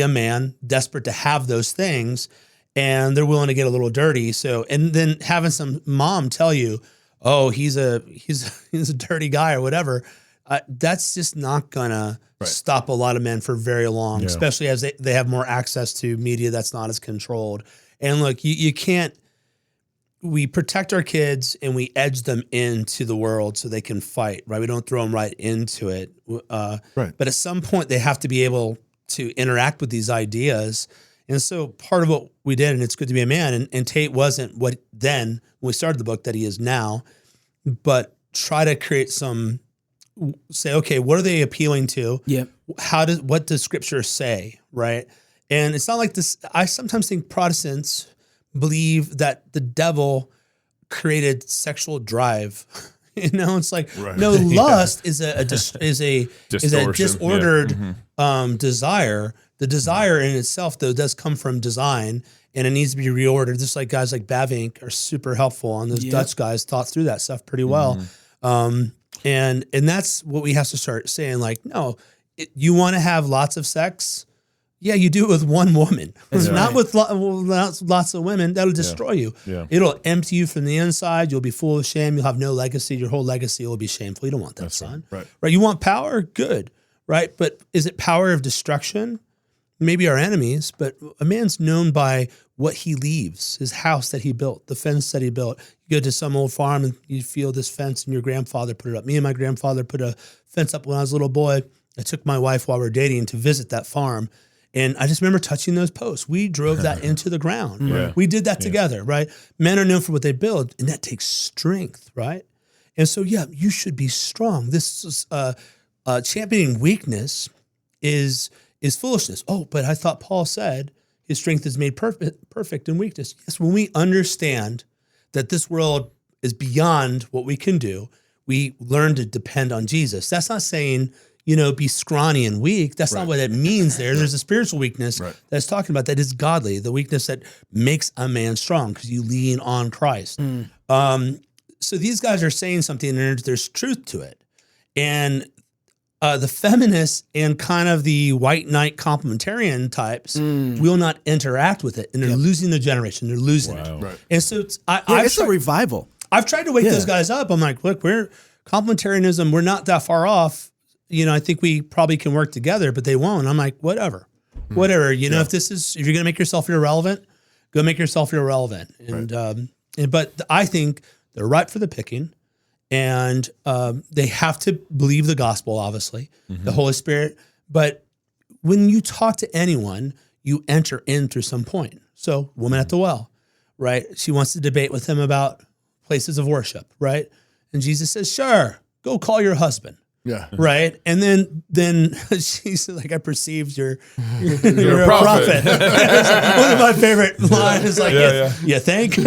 a man, desperate to have those things, and they're willing to get a little dirty. So, and then having some mom tell you, oh, he's a dirty guy or whatever, that's just not gonna stop a lot of men for very long, especially as they have more access to media that's not as controlled. And look, you can't, we protect our kids and we edge them into the world so they can fight, right? We don't throw them right into it. But at some point they have to be able to interact with these ideas. And so part of what we did, and it's good to be a man, and Tate wasn't what then, when we started the book, that he is now, but try to create say, okay, what are they appealing to? Yeah. What does scripture say, right? And it's not like this, I sometimes think Protestants believe that the devil created sexual drive. You know, it's like, no, lust is a disordered desire. The desire in itself, though, does come from design, and it needs to be reordered. Just like guys like Bavinck are super helpful, and those Dutch guys thought through that stuff pretty well. And that's what we have to start saying. Like, no, you want to have lots of sex? Yeah, you do it with one woman, not with lots of women. That'll destroy you. Yeah. It'll empty you from the inside. You'll be full of shame. You'll have no legacy. Your whole legacy will be shameful. You don't want that, son. Right. You want power? Good. Right. But is it power of destruction? Maybe our enemies, but a man's known by what he leaves, his house that he built, the fence that he built. You go to some old farm and you feel this fence and your grandfather put it up. Me and my grandfather put a fence up when I was a little boy. I took my wife while we were dating to visit that farm. And I just remember touching those posts. We drove that into the ground. Yeah. We did that together, right? Men are known for what they build, and that takes strength, right? And so, yeah, you should be strong. This is championing weakness is foolishness. Oh, but I thought Paul said his strength is made perfect in weakness. Yes, when we understand that this world is beyond what we can do, we learn to depend on Jesus. That's not saying, be scrawny and weak. That's not what it means there. There's a spiritual weakness that's talking about that is godly, the weakness that makes a man strong because you lean on Christ. So these guys are saying something and there's truth to it. And The feminists and kind of the white knight complementarian types will not interact with it, and they're losing the generation. They're losing it. Right. And so it's a revival. I've tried to wake those guys up. I'm like, look, we're complementarianism. We're not that far off. I think we probably can work together, but they won't. I'm like, whatever. If you're going to make yourself irrelevant, go make yourself irrelevant. And, but I think they're ripe for the picking. And they have to believe the gospel, obviously, the Holy Spirit. But when you talk to anyone, you enter in through some point. So, woman at the well, right? She wants to debate with him about places of worship, right? And Jesus says, sure, go call your husband. Yeah. Right. And then she's like, I perceived you're a prophet. One of my favorite lines is like, you think,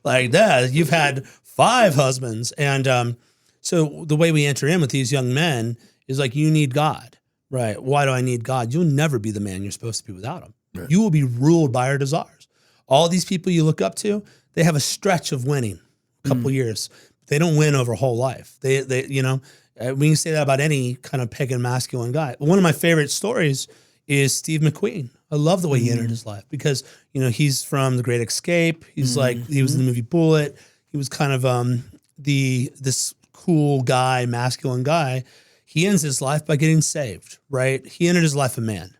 like that, you've had 5 husbands. And so the way we enter in with these young men is like, you need God, right? Why do I need God? You'll never be the man you're supposed to be without him. Right. You will be ruled by your desires. All these people you look up to, they have a stretch of winning, a couple years. They don't win over a whole life. They we can say that about any kind of pagan masculine guy. One of my favorite stories is Steve McQueen. I love the way he entered his life because, he's from The Great Escape. He's he was in the movie Bullet. He was kind of this cool guy, masculine guy. He ends his life by getting saved, right? He entered his life a man.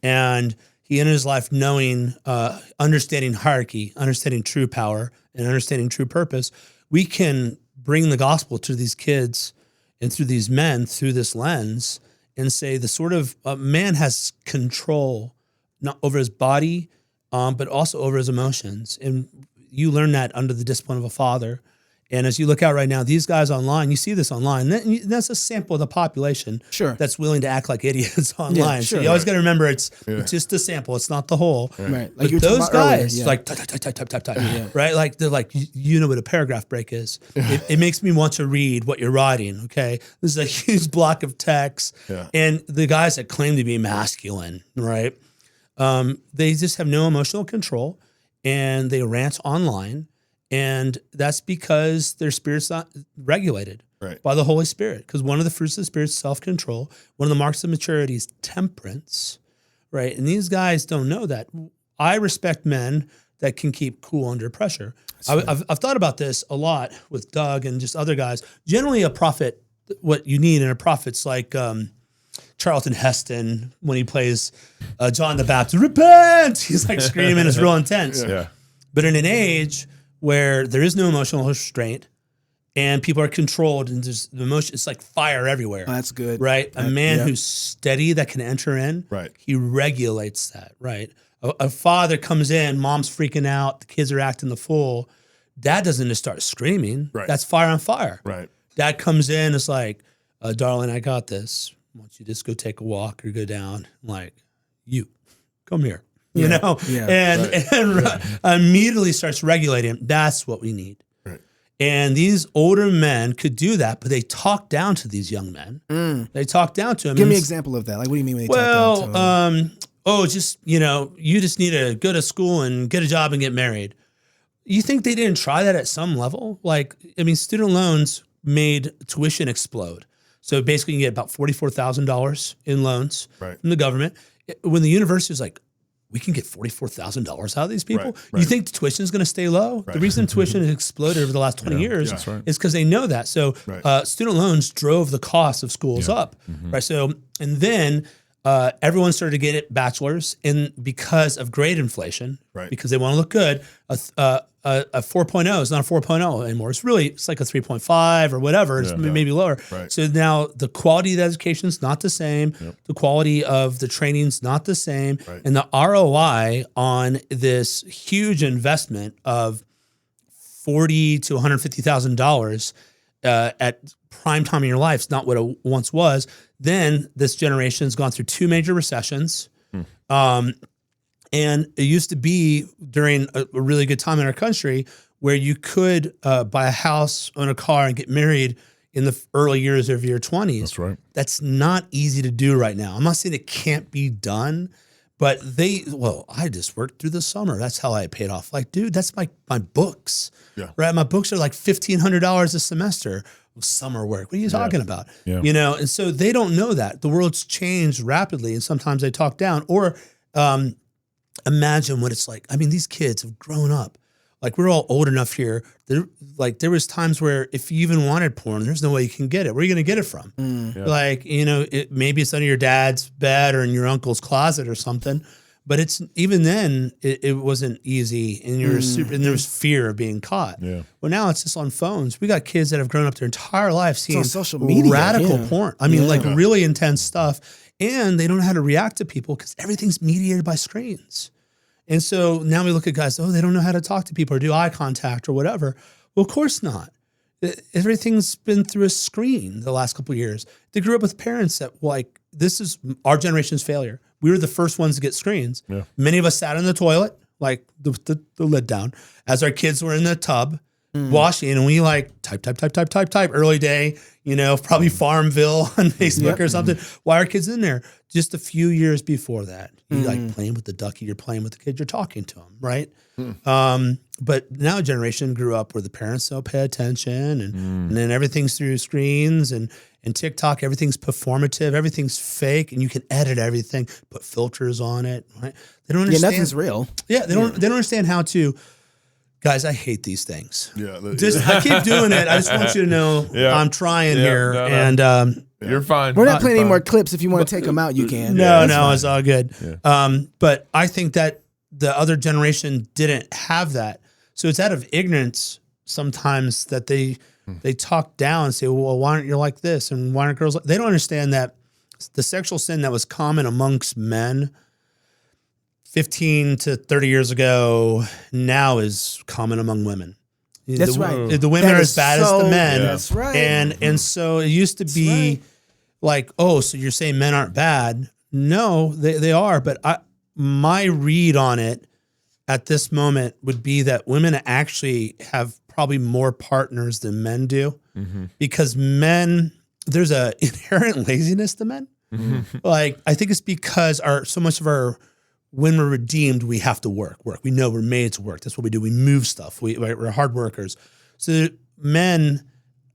And he entered his life knowing, understanding hierarchy, understanding true power, and understanding true purpose. We can bring the gospel to these kids and through these men, through this lens, and say the sort of man has control, not over his body, but also over his emotions. And you learn that under the discipline of a father. And as you look out right now, these guys online, you see this online. That's a sample of the population that's willing to act like idiots online. So you always got to remember it's just a sample. It's not the whole. Right. Like those guys, like type. Right? Like they're like, you know what a paragraph break is. It makes me want to read what you're writing. Okay, this is a huge block of text, and the guys that claim to be masculine, right? They just have no emotional control, and they rant online. And that's because their spirit's not regulated by the Holy Spirit. Because one of the fruits of the Spirit is self-control. One of the marks of maturity is temperance, right? And these guys don't know that. I respect men that can keep cool under pressure. I've thought about this a lot with Doug and just other guys. Generally, a prophet, what you need in a prophet's like Charlton Heston when he plays John the Baptist. Repent! He's like screaming. It's real intense. But in an age where there is no emotional restraint and people are controlled and there's the emotion, it's like fire everywhere. Oh, that's good. Right? A man who's steady that can enter in, he regulates that, right? A father comes in, mom's freaking out, the kids are acting the fool. Dad doesn't just start screaming. That's fire on fire. Dad comes in, it's like, darling, I got this. Why don't you just go take a walk or go down? I'm like, you, come here. And immediately starts regulating. That's what we need. And these older men could do that, but they talk down to these young men. They talk down to them. Give me an example of that. Like, what do you mean when they talk down to them? You just need to go to school and get a job and get married. You think they didn't try that at some level? Like, student loans made tuition explode. So basically you get about $44,000 in loans from the government. When the university was like, we can get $44,000 out of these people. You think the tuition is going to stay low? The reason tuition has exploded over the last 20 years is because they know that. So student loans drove the cost of schools up, right? So, and then everyone started to get it bachelor's, and because of grade inflation, because they want to look good, a 4.0 is not a 4.0 anymore. It's like a 3.5 or whatever. It's maybe lower. So now the quality of the education is not the same. The quality of the training is not the same. And the ROI on this huge investment of $40,000 to $150,000 at prime time in your life is not what it once was. Then this generation has gone through 2 major recessions. And it used to be during a really good time in our country where you could buy a house, own a car, and get married in the early years of your 20s. That's right. That's not easy to do right now. I'm not saying it can't be done, but I just worked through the summer. That's how I paid off. Like, dude, that's my books, right? My books are like $1,500 a semester. summer work. What are you talking about? Yeah. You know, and so they don't know that the world's changed rapidly, and sometimes they talk down or imagine what it's like. I mean, these kids have grown up. Like we're all old enough here. There was times where if you even wanted porn, there's no way you can get it. Where are you going to get it from? Like, you know, maybe it's under your dad's bed or in your uncle's closet or something. But it's even then, it wasn't easy, and and there was fear of being caught. Yeah. Well, now it's just on phones. We got kids that have grown up their entire life seeing on social media, radical porn. I mean, like really intense stuff, and they don't know how to react to people because everything's mediated by screens. And so now we look at guys, they don't know how to talk to people or do eye contact or whatever. Well, of course not. Everything's been through a screen the last couple of years. They grew up with parents that this is our generation's failure. We were the first ones to get screens. Yeah. Many of us sat in the toilet, like the lid down, as our kids were in the tub washing, and we type, early day, you know, probably Farmville on Facebook or something. Why are kids in there? Just a few years before that, you like playing with the ducky, you're playing with the kid, you're talking to them, right? But now a generation grew up where the parents don't pay attention, and then everything's through screens and TikTok, everything's performative, everything's fake, and you can edit everything, put filters on it. Right? They don't understand. Yeah, nothing's real. Yeah, they don't understand how to. Guys, I hate these things. Yeah, I keep doing it. I just want you to know I'm trying here, and you're fine. We're not playing any more clips. If you want to take them out, you can. No, it's all good. Yeah. But I think that the other generation didn't have that, so it's out of ignorance sometimes that they talk down and say, well, why aren't you like this? And why aren't girls like... They don't understand that the sexual sin that was common amongst men 15 to 30 years ago now is common among women. That's right. The women are as bad as the men. That's right. And so it used to be like, so you're saying men aren't bad. No, they are. But my read on it at this moment would be that women actually have probably more partners than men do, because men, there's a inherent laziness to men. Like, I think it's because so much of our, when we're redeemed, we have to work. We know we're made to work. That's what we do. We move stuff. We're hard workers. So men,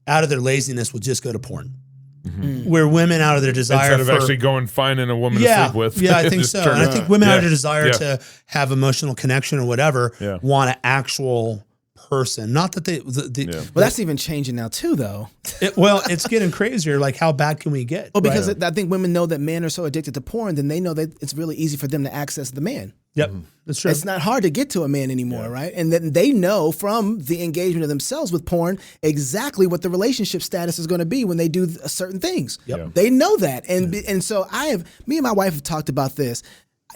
out of their laziness, will just go to porn. Where women, out of their desire instead of actually going finding a woman to sleep with. Yeah, I think so. And I think women, out of their desire to have emotional connection or whatever, want an actual person. Not that well, that's even changing now too, though. It's getting crazier. Like, how bad can we get? Well, because I think women know that men are so addicted to porn, then they know that it's really easy for them to access the man. Yep, that's true. It's not hard to get to a man anymore, right? And then they know from the engagement of themselves with porn exactly what the relationship status is going to be when they do certain things. Yep. They know that, and so me and my wife have talked about this.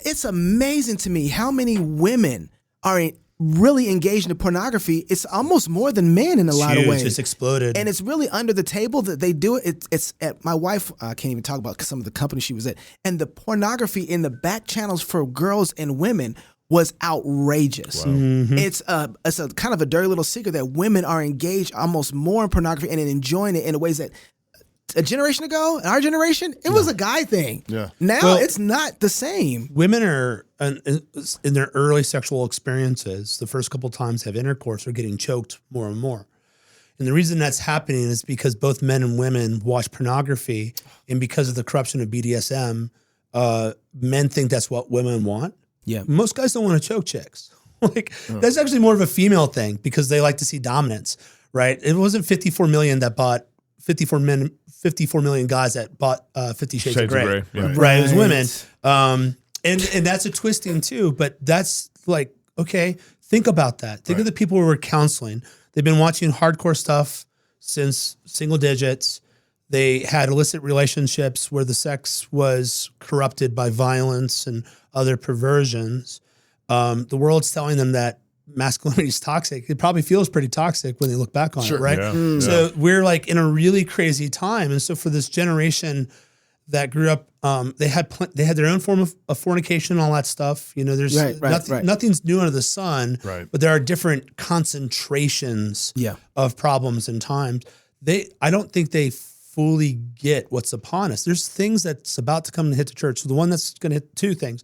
It's amazing to me how many women are really engaged in pornography. It's almost more than men in a lot of ways. It's exploded. And it's really under the table that they do it. It's at my wife, I can't even talk about some of the companies she was at. And the pornography in the back channels for girls and women was outrageous. Wow. It's a kind of a dirty little secret that women are engaged almost more in pornography and enjoying it in ways that a generation ago, in our generation, it was a guy thing. Yeah. Now it's not the same. Women are in their early sexual experiences, the first couple times they have intercourse, are getting choked more and more. And the reason that's happening is because both men and women watch pornography, and because of the corruption of BDSM, men think that's what women want. Yeah. Most guys don't want to choke chicks. That's actually more of a female thing because they like to see dominance, right? It wasn't 54 million that bought 54 million guys that bought 50 Shades of Grey. Yeah. Right. It was women. And that's a twisting too, but that's like, okay, think about that. Think of the people who were counseling. They've been watching hardcore stuff since single digits. They had illicit relationships where the sex was corrupted by violence and other perversions. The world's telling them that masculinity is toxic. It probably feels pretty toxic when they look back on it, right? Yeah. So we're like in a really crazy time. And so for this generation that grew up, they had their own form of fornication and all that stuff. You know, there's nothing's new under the sun, but there are different concentrations of problems and times. I don't think they fully get what's upon us. There's things that's about to come and hit the church. So the one that's going to hit two things.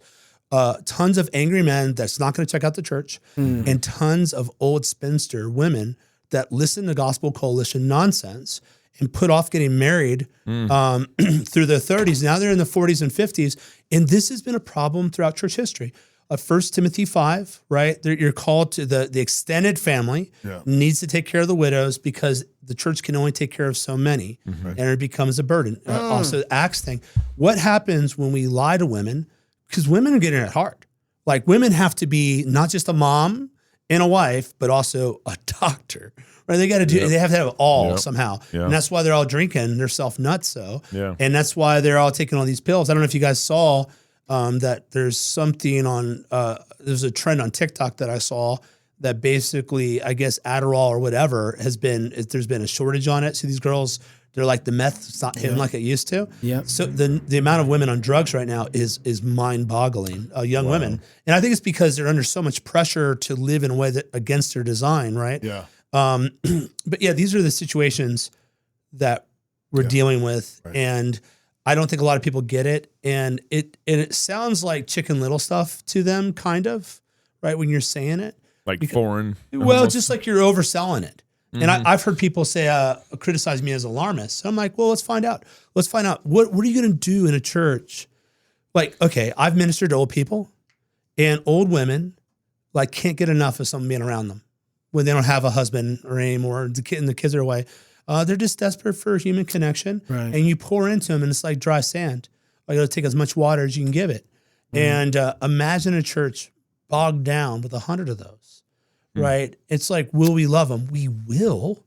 Tons of angry men that's not going to check out the church, and tons of old spinster women that listen to Gospel Coalition nonsense and put off getting married through their 30s. Now they're in the 40s and 50s. And this has been a problem throughout church history. 1 Timothy 5, right? You're called to the extended family needs to take care of the widows because the church can only take care of so many, and it becomes a burden. Also, the Acts thing. What happens when we lie to women? Because women are getting it hard. Like women have to be not just a mom and a wife, but also a doctor. Right? They got to do. They have to have it all somehow, and that's why they're all drinking. They're self-nutso, and that's why they're all taking all these pills. I don't know if you guys saw. That there's something on, there's a trend on TikTok that I saw that basically, I guess Adderall or whatever there's been a shortage on it. So these girls, they're like the meth's not hitting like it used to. Yeah. So the amount of women on drugs right now is mind boggling, young women. And I think it's because they're under so much pressure to live in a way that against their design. Right. Yeah. But yeah, these are the situations that we're dealing with. Right. And I don't think a lot of people get it, and it sounds like Chicken Little stuff to them, kind of, right? When you're saying it, like foreign. Well, just like you're overselling it. Mm-hmm. And I've heard people say criticize me as alarmist. So I'm like, well, let's find out. Let's find out what are you going to do in a church? Like, okay, I've ministered to old people, and old women like can't get enough of someone being around them when they don't have a husband or anymore, and the kids are away. They're just desperate for human connection, and you pour into them, and it's like dry sand. Like it'll take as much water as you can give it. And imagine a church bogged down with 100 of those, right? It's like, will we love them? We will,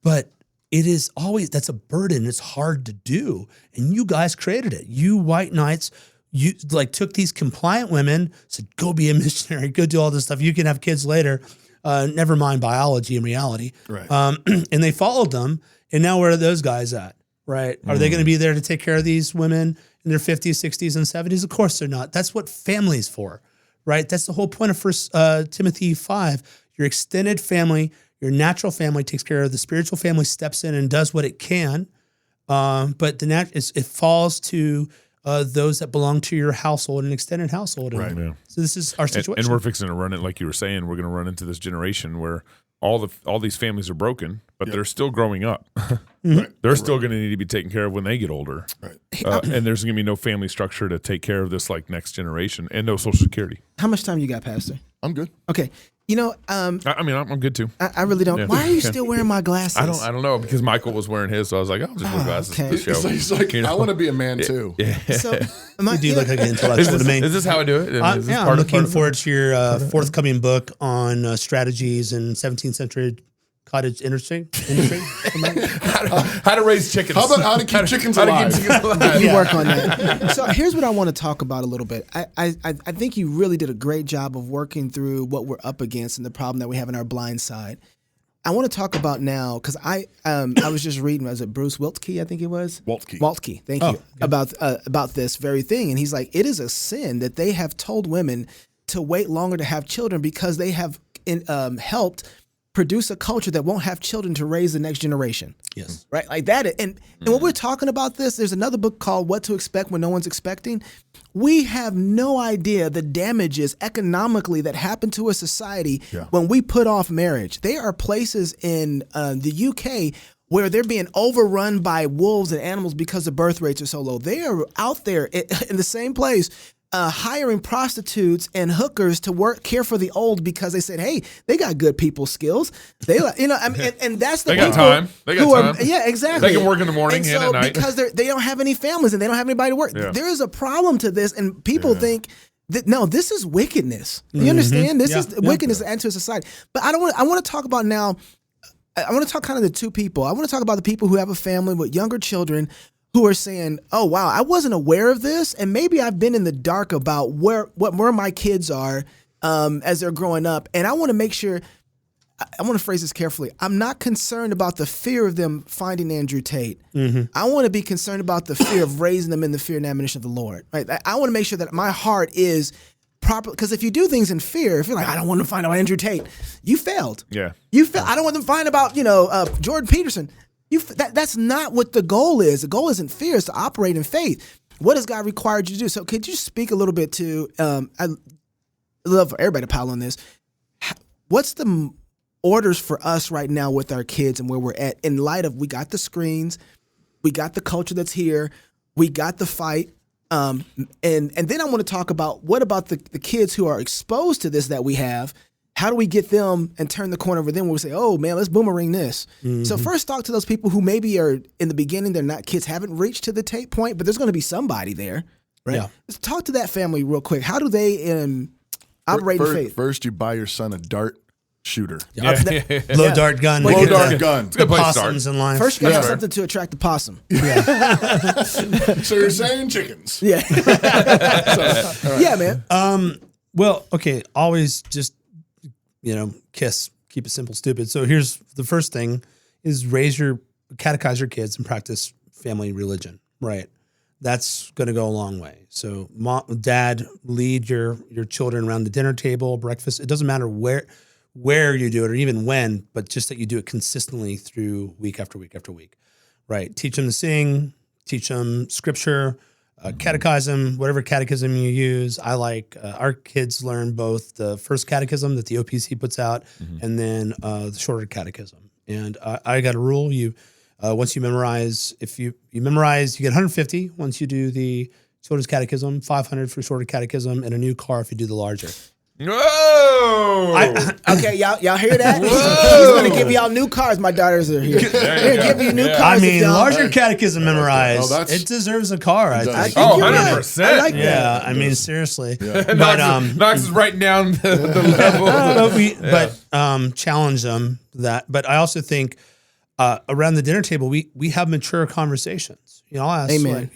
but it is always, that's a burden. It's hard to do, and you guys created it. You white knights, you like took these compliant women, said, go be a missionary, go do all this stuff. You can have kids later. Never mind biology and reality. Right. And they followed them. And now where are those guys at? Right. Are they going to be there to take care of these women in their 50s, 60s, and 70s? Of course they're not. That's what family's for. Right. That's the whole point of 1 Timothy 5. Your extended family, your natural family takes care of the spiritual family, steps in and does what it can. But it falls to those that belong to your household, an extended household. Right. Yeah. So this is our situation. And we're fixing to run it, like you were saying, we're going to run into this generation where all these families are broken, but they're still growing up. They're still going to need to be taken care of when they get older. Right. And there's going to be no family structure to take care of this like next generation, and no Social Security. How much time you got, Pastor? I'm good. Okay. You know, I'm good too. I really don't. Yeah. Why are you still wearing my glasses? I don't know, because Michael was wearing his, so I was like, I'll just wear glasses for the show. He's like, I want to be a man too. Yeah. So, you do look like an intellectual to me. Is this how I do it? I'm looking forward to your forthcoming book on strategies in 17th century cottage industry. How to raise chickens. How about how to keep chickens alive? You work on that. So here's what I want to talk about a little bit. I think you really did a great job of working through what we're up against and the problem that we have in our blind side. I want to talk about now, because I was just reading, was it Bruce Wiltke, I think it was? Waltke, thank you, about this very thing. And he's like, it is a sin that they have told women to wait longer to have children because they have helped produce a culture that won't have children to raise the next generation. Yes. Right? Like that. And when we're talking about this, there's another book called What to Expect When No One's Expecting. We have no idea the damages economically that happen to a society when we put off marriage. There are places in the UK where they're being overrun by wolves and animals because the birth rates are so low. They are out there in the same place hiring prostitutes and hookers to care for the old because they said, hey, they got good people skills. They, and that's the they people got time. They got time. Yeah, exactly. They can work in the morning and at night. Because they don't have any families and they don't have anybody to work. Yeah. There is a problem to this, and people think that, no, this is wickedness. You understand? This is wickedness to enter society. But I want to talk about now, I want to talk kind of the two people. I want to talk about the people who have a family with younger children who are saying, oh, wow, I wasn't aware of this, and maybe I've been in the dark about where my kids are as they're growing up. And I want to make sure, I want to phrase this carefully, I'm not concerned about the fear of them finding Andrew Tate. I want to be concerned about the fear of raising them in the fear and admonition of the Lord. Right? I want to make sure that my heart is proper, because if you do things in fear, if you're like, I don't want to find out Andrew Tate, you failed. Yeah. You failed. I don't want them to find about, Jordan Peterson. That's not what the goal is. The goal isn't fear, it's to operate in faith. What has God required you to do? So could you speak a little bit to, I'd love for everybody to pile on this. What's the orders for us right now with our kids and where we're at in light of we got the screens, we got the culture that's here, we got the fight. And then I want to talk about what about the kids who are exposed to this that we have. How do we get them and turn the corner over them where we say, oh, man, let's boomerang this? So first talk to those people who maybe are in the beginning, they're not kids, haven't reached to the Tate point, but there's going to be somebody there, right? Yeah. Let's talk to that family real quick. How do they operate in faith? First, you buy your son a dart shooter. Low dart gun. Low dart gun. It's a good place to start. Possums in life. First, you got to have something to attract the possum. So you're saying chickens. Yeah. Yeah, man. Well, okay, always just, kiss, keep it simple, stupid. So here's the first thing is catechize your kids and practice family religion, right? That's going to go a long way. So dad, lead your children around the dinner table, breakfast. It doesn't matter where you do it or even when, but just that you do it consistently through week after week after week, right? Teach them to sing, teach them scripture, catechize them, whatever catechism you use. I like our kids learn both the first catechism that the OPC puts out and then the shorter catechism. And I got a rule. Once you memorize, if you memorize, you get 150 once you do the children's catechism, 500 for shorter catechism, and a new car if you do the larger. Whoa! Okay, y'all hear that? He's going to give y'all new cars. My daughters are here. They're going to give you new cars. I mean, larger catechism memorized. It deserves a car, I think. think you're 100%. right. I like that. Yeah, I mean, seriously. Knox, But Knox is writing down the level. But challenge them that. But I also think around the dinner table, we have mature conversations. I'll ask, Amen.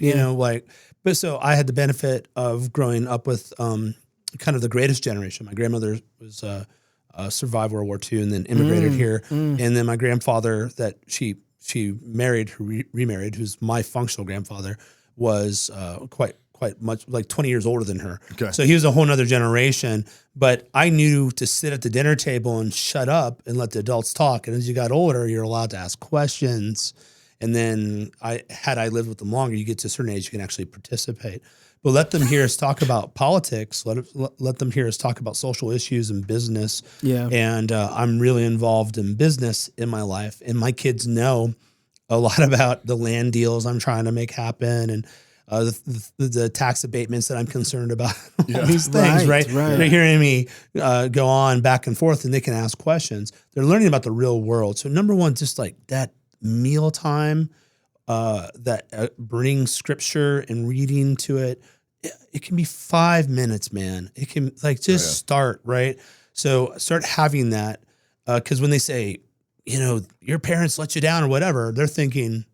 But so I had the benefit of growing up with kind of the greatest generation. My grandmother was survived World War II and then immigrated here, and then my grandfather that she married, remarried, who's my functional grandfather, was quite much like 20 years older than her. Okay. So he was a whole nother generation. But I knew to sit at the dinner table and shut up and let the adults talk. And as you got older, you're allowed to ask questions. And then had I lived with them longer, you get to a certain age, you can actually participate. But let them hear us talk about politics. Let them hear us talk about social issues and business. Yeah. And I'm really involved in business in my life. And my kids know a lot about the land deals I'm trying to make happen and the tax abatements that I'm concerned about. All these things, right? They're hearing me go on back and forth, and they can ask questions. They're learning about the real world. So number one, just like that mealtime, that bring scripture and reading to it. It can be 5 minutes, man. It can start, right? So start having that. Cause when they say, your parents let you down or whatever, they're thinking,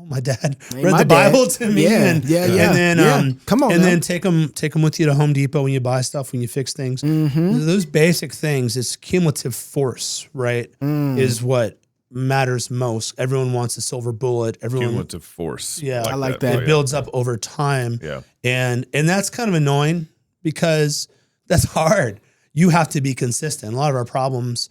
my dad read the Bible to me. And then, come on, and then take them with you to Home Depot when you buy stuff, when you fix things. Those basic things, it's cumulative force, right? Is what matters most. Everyone wants a silver bullet. Cumulative force. Yeah, I like that. It builds up over time. Yeah, and that's kind of annoying because that's hard. You have to be consistent. A lot of our problems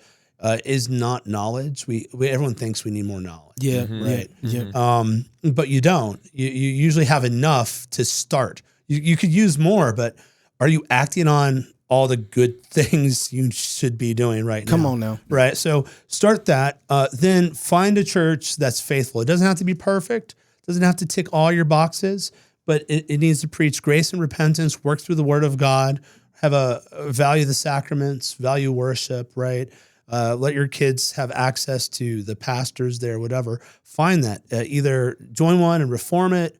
is not knowledge. Everyone thinks we need more knowledge. Yeah, right. Yeah. But you don't. You usually have enough to start. You could use more, but are you acting on all the good things you should be doing right now? Come on now. Right. So start that. Then find a church that's faithful. It doesn't have to be perfect. It doesn't have to tick all your boxes, but it needs to preach grace and repentance, work through the word of God, have a value the sacraments, value worship, right? Let your kids have access to the pastors there, whatever. Find that. Either join one and reform it,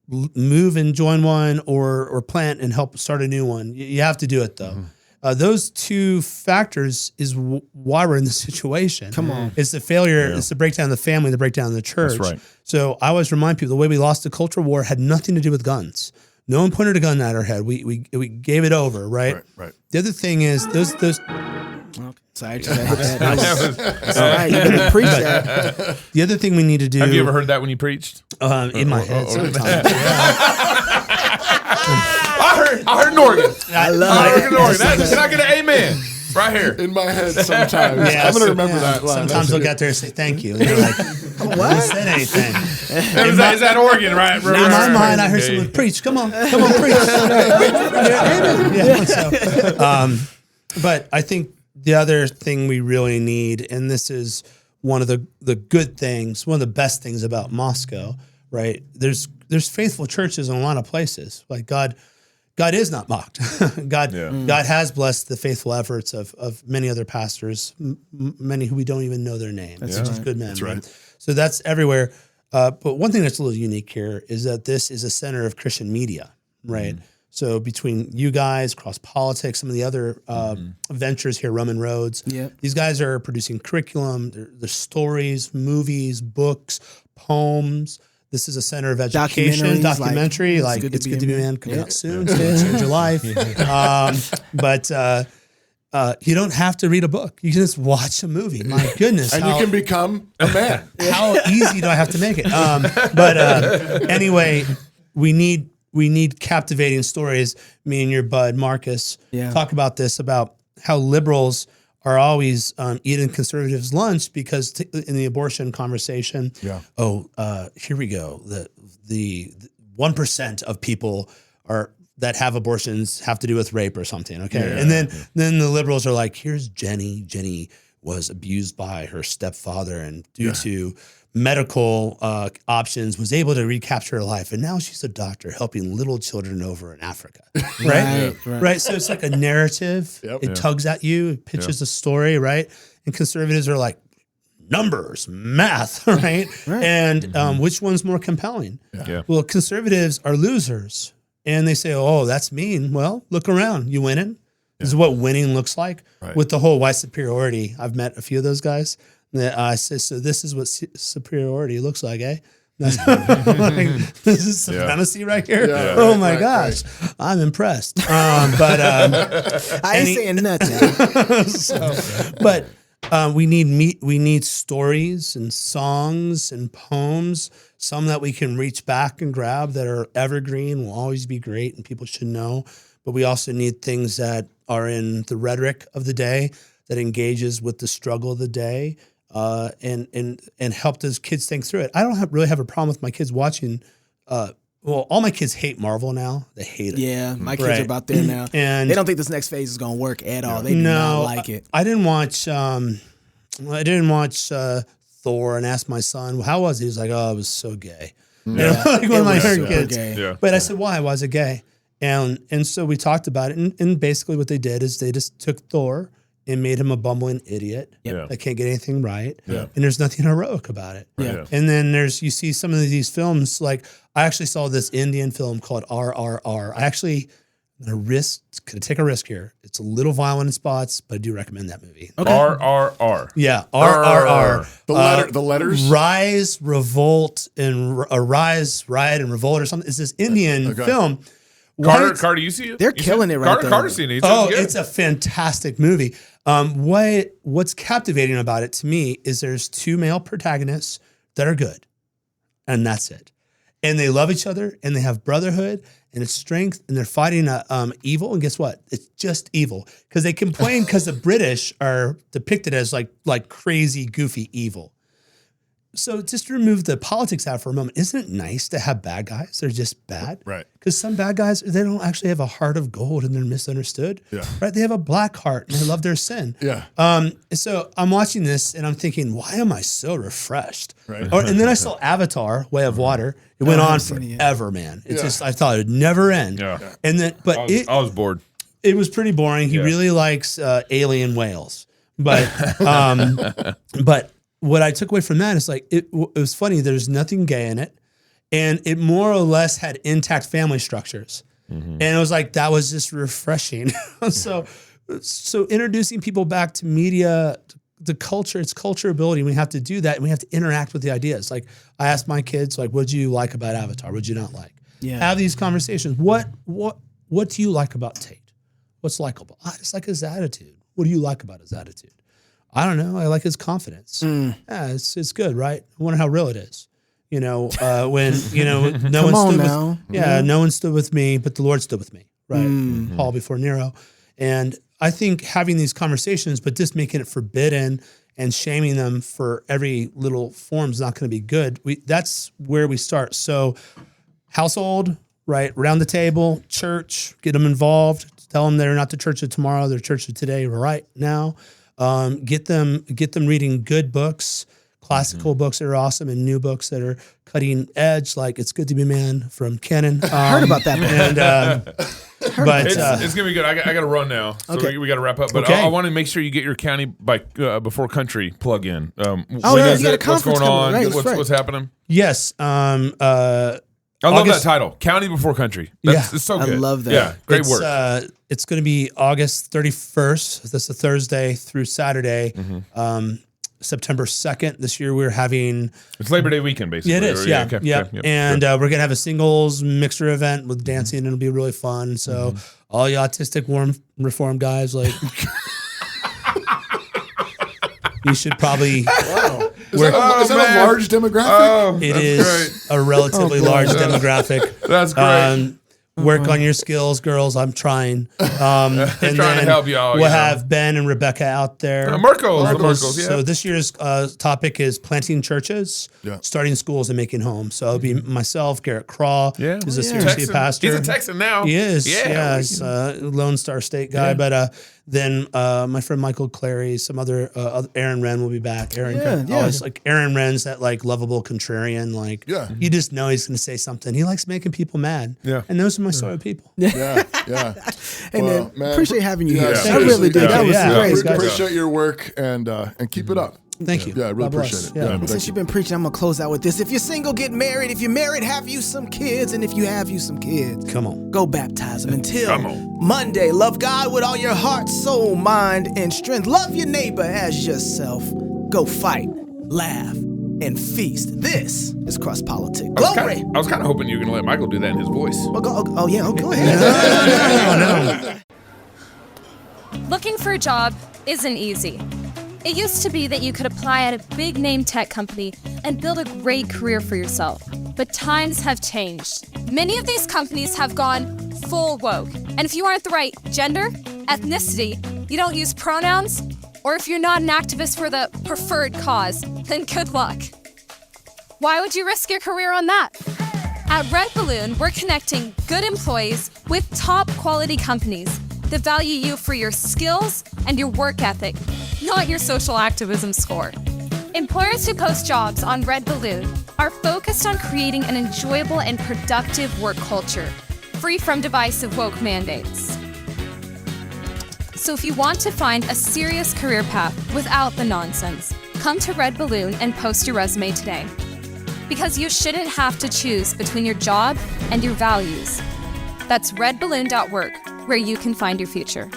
move and join one, or plant and help start a new one. You have to do it, though. Those two factors is why we're in this situation. Come on. It's the failure. Yeah. It's the breakdown of the family, the breakdown of the church. That's right. So I always remind people the way we lost the culture war had nothing to do with guns. No one pointed a gun at our head. We gave it over, right? Right. The other thing is those. Okay. Sorry, that's all right. You can preach that. The other thing we need to do. Have you ever heard that when you preached? In my head sometimes. I heard an organ. I love it. Can I get an amen? Right here. In my head sometimes. I'm going to remember that. Sometimes they'll get there and say thank you. And you're like, what? I didn't say anything. Is that organ, right? In my mind, I heard someone preach. Come on, preach. But I think the other thing we really need, and this is one of the good things, one of the best things about Moscow, right? There's faithful churches in a lot of places. Like God is not mocked. God has blessed the faithful efforts of many other pastors, many who we don't even know their name. That's just good men. That's right. So that's everywhere. But one thing that's a little unique here is that this is a center of Christian media, right? So between you guys, Cross Politics, some of the other ventures here, Roman Roads, these guys are producing curriculum, there's stories, movies, books, poems. This is a center of education, documentary. Like it's good to be man, coming out soon. It's going to change your life. But you don't have to read a book. You can just watch a movie. My goodness. And you can become a man. How easy do I have to make it? Anyway, we need captivating stories. Me and your bud, Marcus, talk about this, about how liberals are always eating conservatives' lunch because in the abortion conversation, here we go. The 1% of people that have abortions have to do with rape or something. Okay. And then the liberals are like, here's Jenny. Jenny was abused by her stepfather and due to medical options was able to recapture her life. And now she's a doctor helping little children over in Africa. Right. So it's like a narrative. It tugs at you. It pitches a story. Right. And conservatives are like, numbers, math. Right. And which one's more compelling? Well, conservatives are losers. And they say, oh, that's mean. Well, look around. You winning? This is what winning looks like with the whole white superiority. I've met a few of those guys. I say, so this is what superiority looks like, eh? This is supremacy right here. Oh my gosh, I'm impressed. I ain't saying nothing. We need stories and songs and poems, some that we can reach back and grab that are evergreen, will always be great and people should know. But we also need things that are in the rhetoric of the day, that engages with the struggle of the day, and help those kids think through it. I don't really have a problem with my kids watching. All my kids hate Marvel now. They hate it. Yeah, my kids are about there now, and they don't think this next phase is going to work at all. They do not like it. I didn't watch. Thor and asked my son, "How was it?" He was like, "Oh, it was so gay." Like one of my kids. But I said, "Why? Why was it gay?" And so we talked about it, and basically what they did is they just took Thor and made him a bumbling idiot that can't get anything right. And there's nothing heroic about it. And then you see some of these films, like I actually saw this Indian film called RRR. I actually could take a risk here. It's a little violent in spots, but I do recommend that movie. Okay. RRR. Yeah, RRR. The letters? Rise, Revolt, and Rise, Riot, and Revolt or something. It's this Indian film. Carter, you see it? They're killing it right there. Carter's seen it. It's a fantastic movie. What's captivating about it to me is there's two male protagonists that are good, and that's it. And they love each other, and they have brotherhood, and it's strength, and they're fighting evil. And guess what? It's just evil because they complain because the British are depicted as like crazy, goofy evil. So just to remove the politics out for a moment, isn't it nice to have bad guys? They're just bad. Right. Because some bad guys, they don't actually have a heart of gold and they're misunderstood. Right. They have a black heart and they love their sin. So I'm watching this and I'm thinking, why am I so refreshed? Right. And then I saw Avatar, Way of Water. It went on forever, man. It's just, I thought it would never end. And then, but I was bored. It was pretty boring. He really likes alien whales. But, but what I took away from that is like, it was funny. There's nothing gay in it. And it more or less had intact family structures. And it was like, that was just refreshing. So introducing people back to media, the culture, it's culturability. We have to do that. And we have to interact with the ideas. Like I asked my kids, like, what do you like about Avatar? What do you not like? Have these conversations. What do you like about Tate? What's likable? I just like his attitude. What do you like about his attitude? I don't know. I like his confidence. Yeah, it's good, right? I wonder how real it is. When no one stood with me, but the Lord stood with me, right? Paul before Nero. And I think having these conversations, but just making it forbidden and shaming them for every little form is not going to be good. That's where we start. So household, right? Around the table, church, get them involved. Tell them they're not the church of tomorrow, they're church of today, right now. Get them reading good books, classical books that are awesome, and new books that are cutting edge, like It's Good to Be a Man from Canon. I heard about that book. And It's gonna be good. I got to run now, so Okay. we got to wrap up. But Okay. I want to make sure you get your county by before country plug in. When yeah, is you got a it? What's conference going on? coming, right, What's, right. what's happening? yes, I love August- that title, County Before Country. It's so I good. love that. Yeah, great it's, work. It's going to be August 31st. That's a Thursday through Saturday. September 2nd. This year we're having. It's Labor Day weekend, basically. Yeah, it is. Or- Yeah, okay, yeah. okay, And we're gonna have a singles mixer event with dancing, and it'll be really fun. So all you autistic reform guys, like, you should probably. Is that Oh, a man. large demographic? Oh, It that's is a relatively large demographic. That's great. Work on your skills, girls. I'm trying. And Trying to help you all, We'll you know. have Ben and Rebecca out there. Marcos, yeah. So this year's topic is planting churches, starting schools, and making homes. So it'll be myself, Garrett Craw, Yeah. who's a Texan. CRC pastor. He's a Texan now. He is. Yeah. He's a Lone Star State guy. But then my friend Michael Clary, some other Aaron Wren will be back. Always like Aaron Wren's that like lovable contrarian. Like you just know he's going to say something. He likes making people mad. Yeah. And those are my sort of people. Yeah. Hey, Well, man, appreciate having you yeah, here. I seriously, really did. yeah. That was Yeah. great. Thanks, guys. Appreciate your work and keep it up. Thank you. Yeah, I really God bless. appreciate it. Yeah. Yeah, And thank since you. you've been preaching, I'm gonna close out with this. If you're single, get married. If you're married, have you some kids. And if you have you some kids, Come on. go baptize them. Until Come on. Monday, love God with all your heart, soul, mind, and strength. Love your neighbor as yourself. Go fight, laugh, and feast. This is Cross Politics. Glory. I was kind of hoping you were going to let Michael do that in his voice. Go ahead. Looking for a job isn't easy. It used to be that you could apply at a big name tech company and build a great career for yourself. But times have changed. Many of these companies have gone full woke. And if you aren't the right gender, ethnicity, you don't use pronouns, or if you're not an activist for the preferred cause, then good luck. Why would you risk your career on that? At Red Balloon, we're connecting good employees with top quality companies that value you for your skills and your work ethic, not your social activism score. Employers who post jobs on Red Balloon are focused on creating an enjoyable and productive work culture, free from divisive woke mandates. So if you want to find a serious career path without the nonsense, come to Red Balloon and post your resume today. Because you shouldn't have to choose between your job and your values. That's redballoon.work, where you can find your future.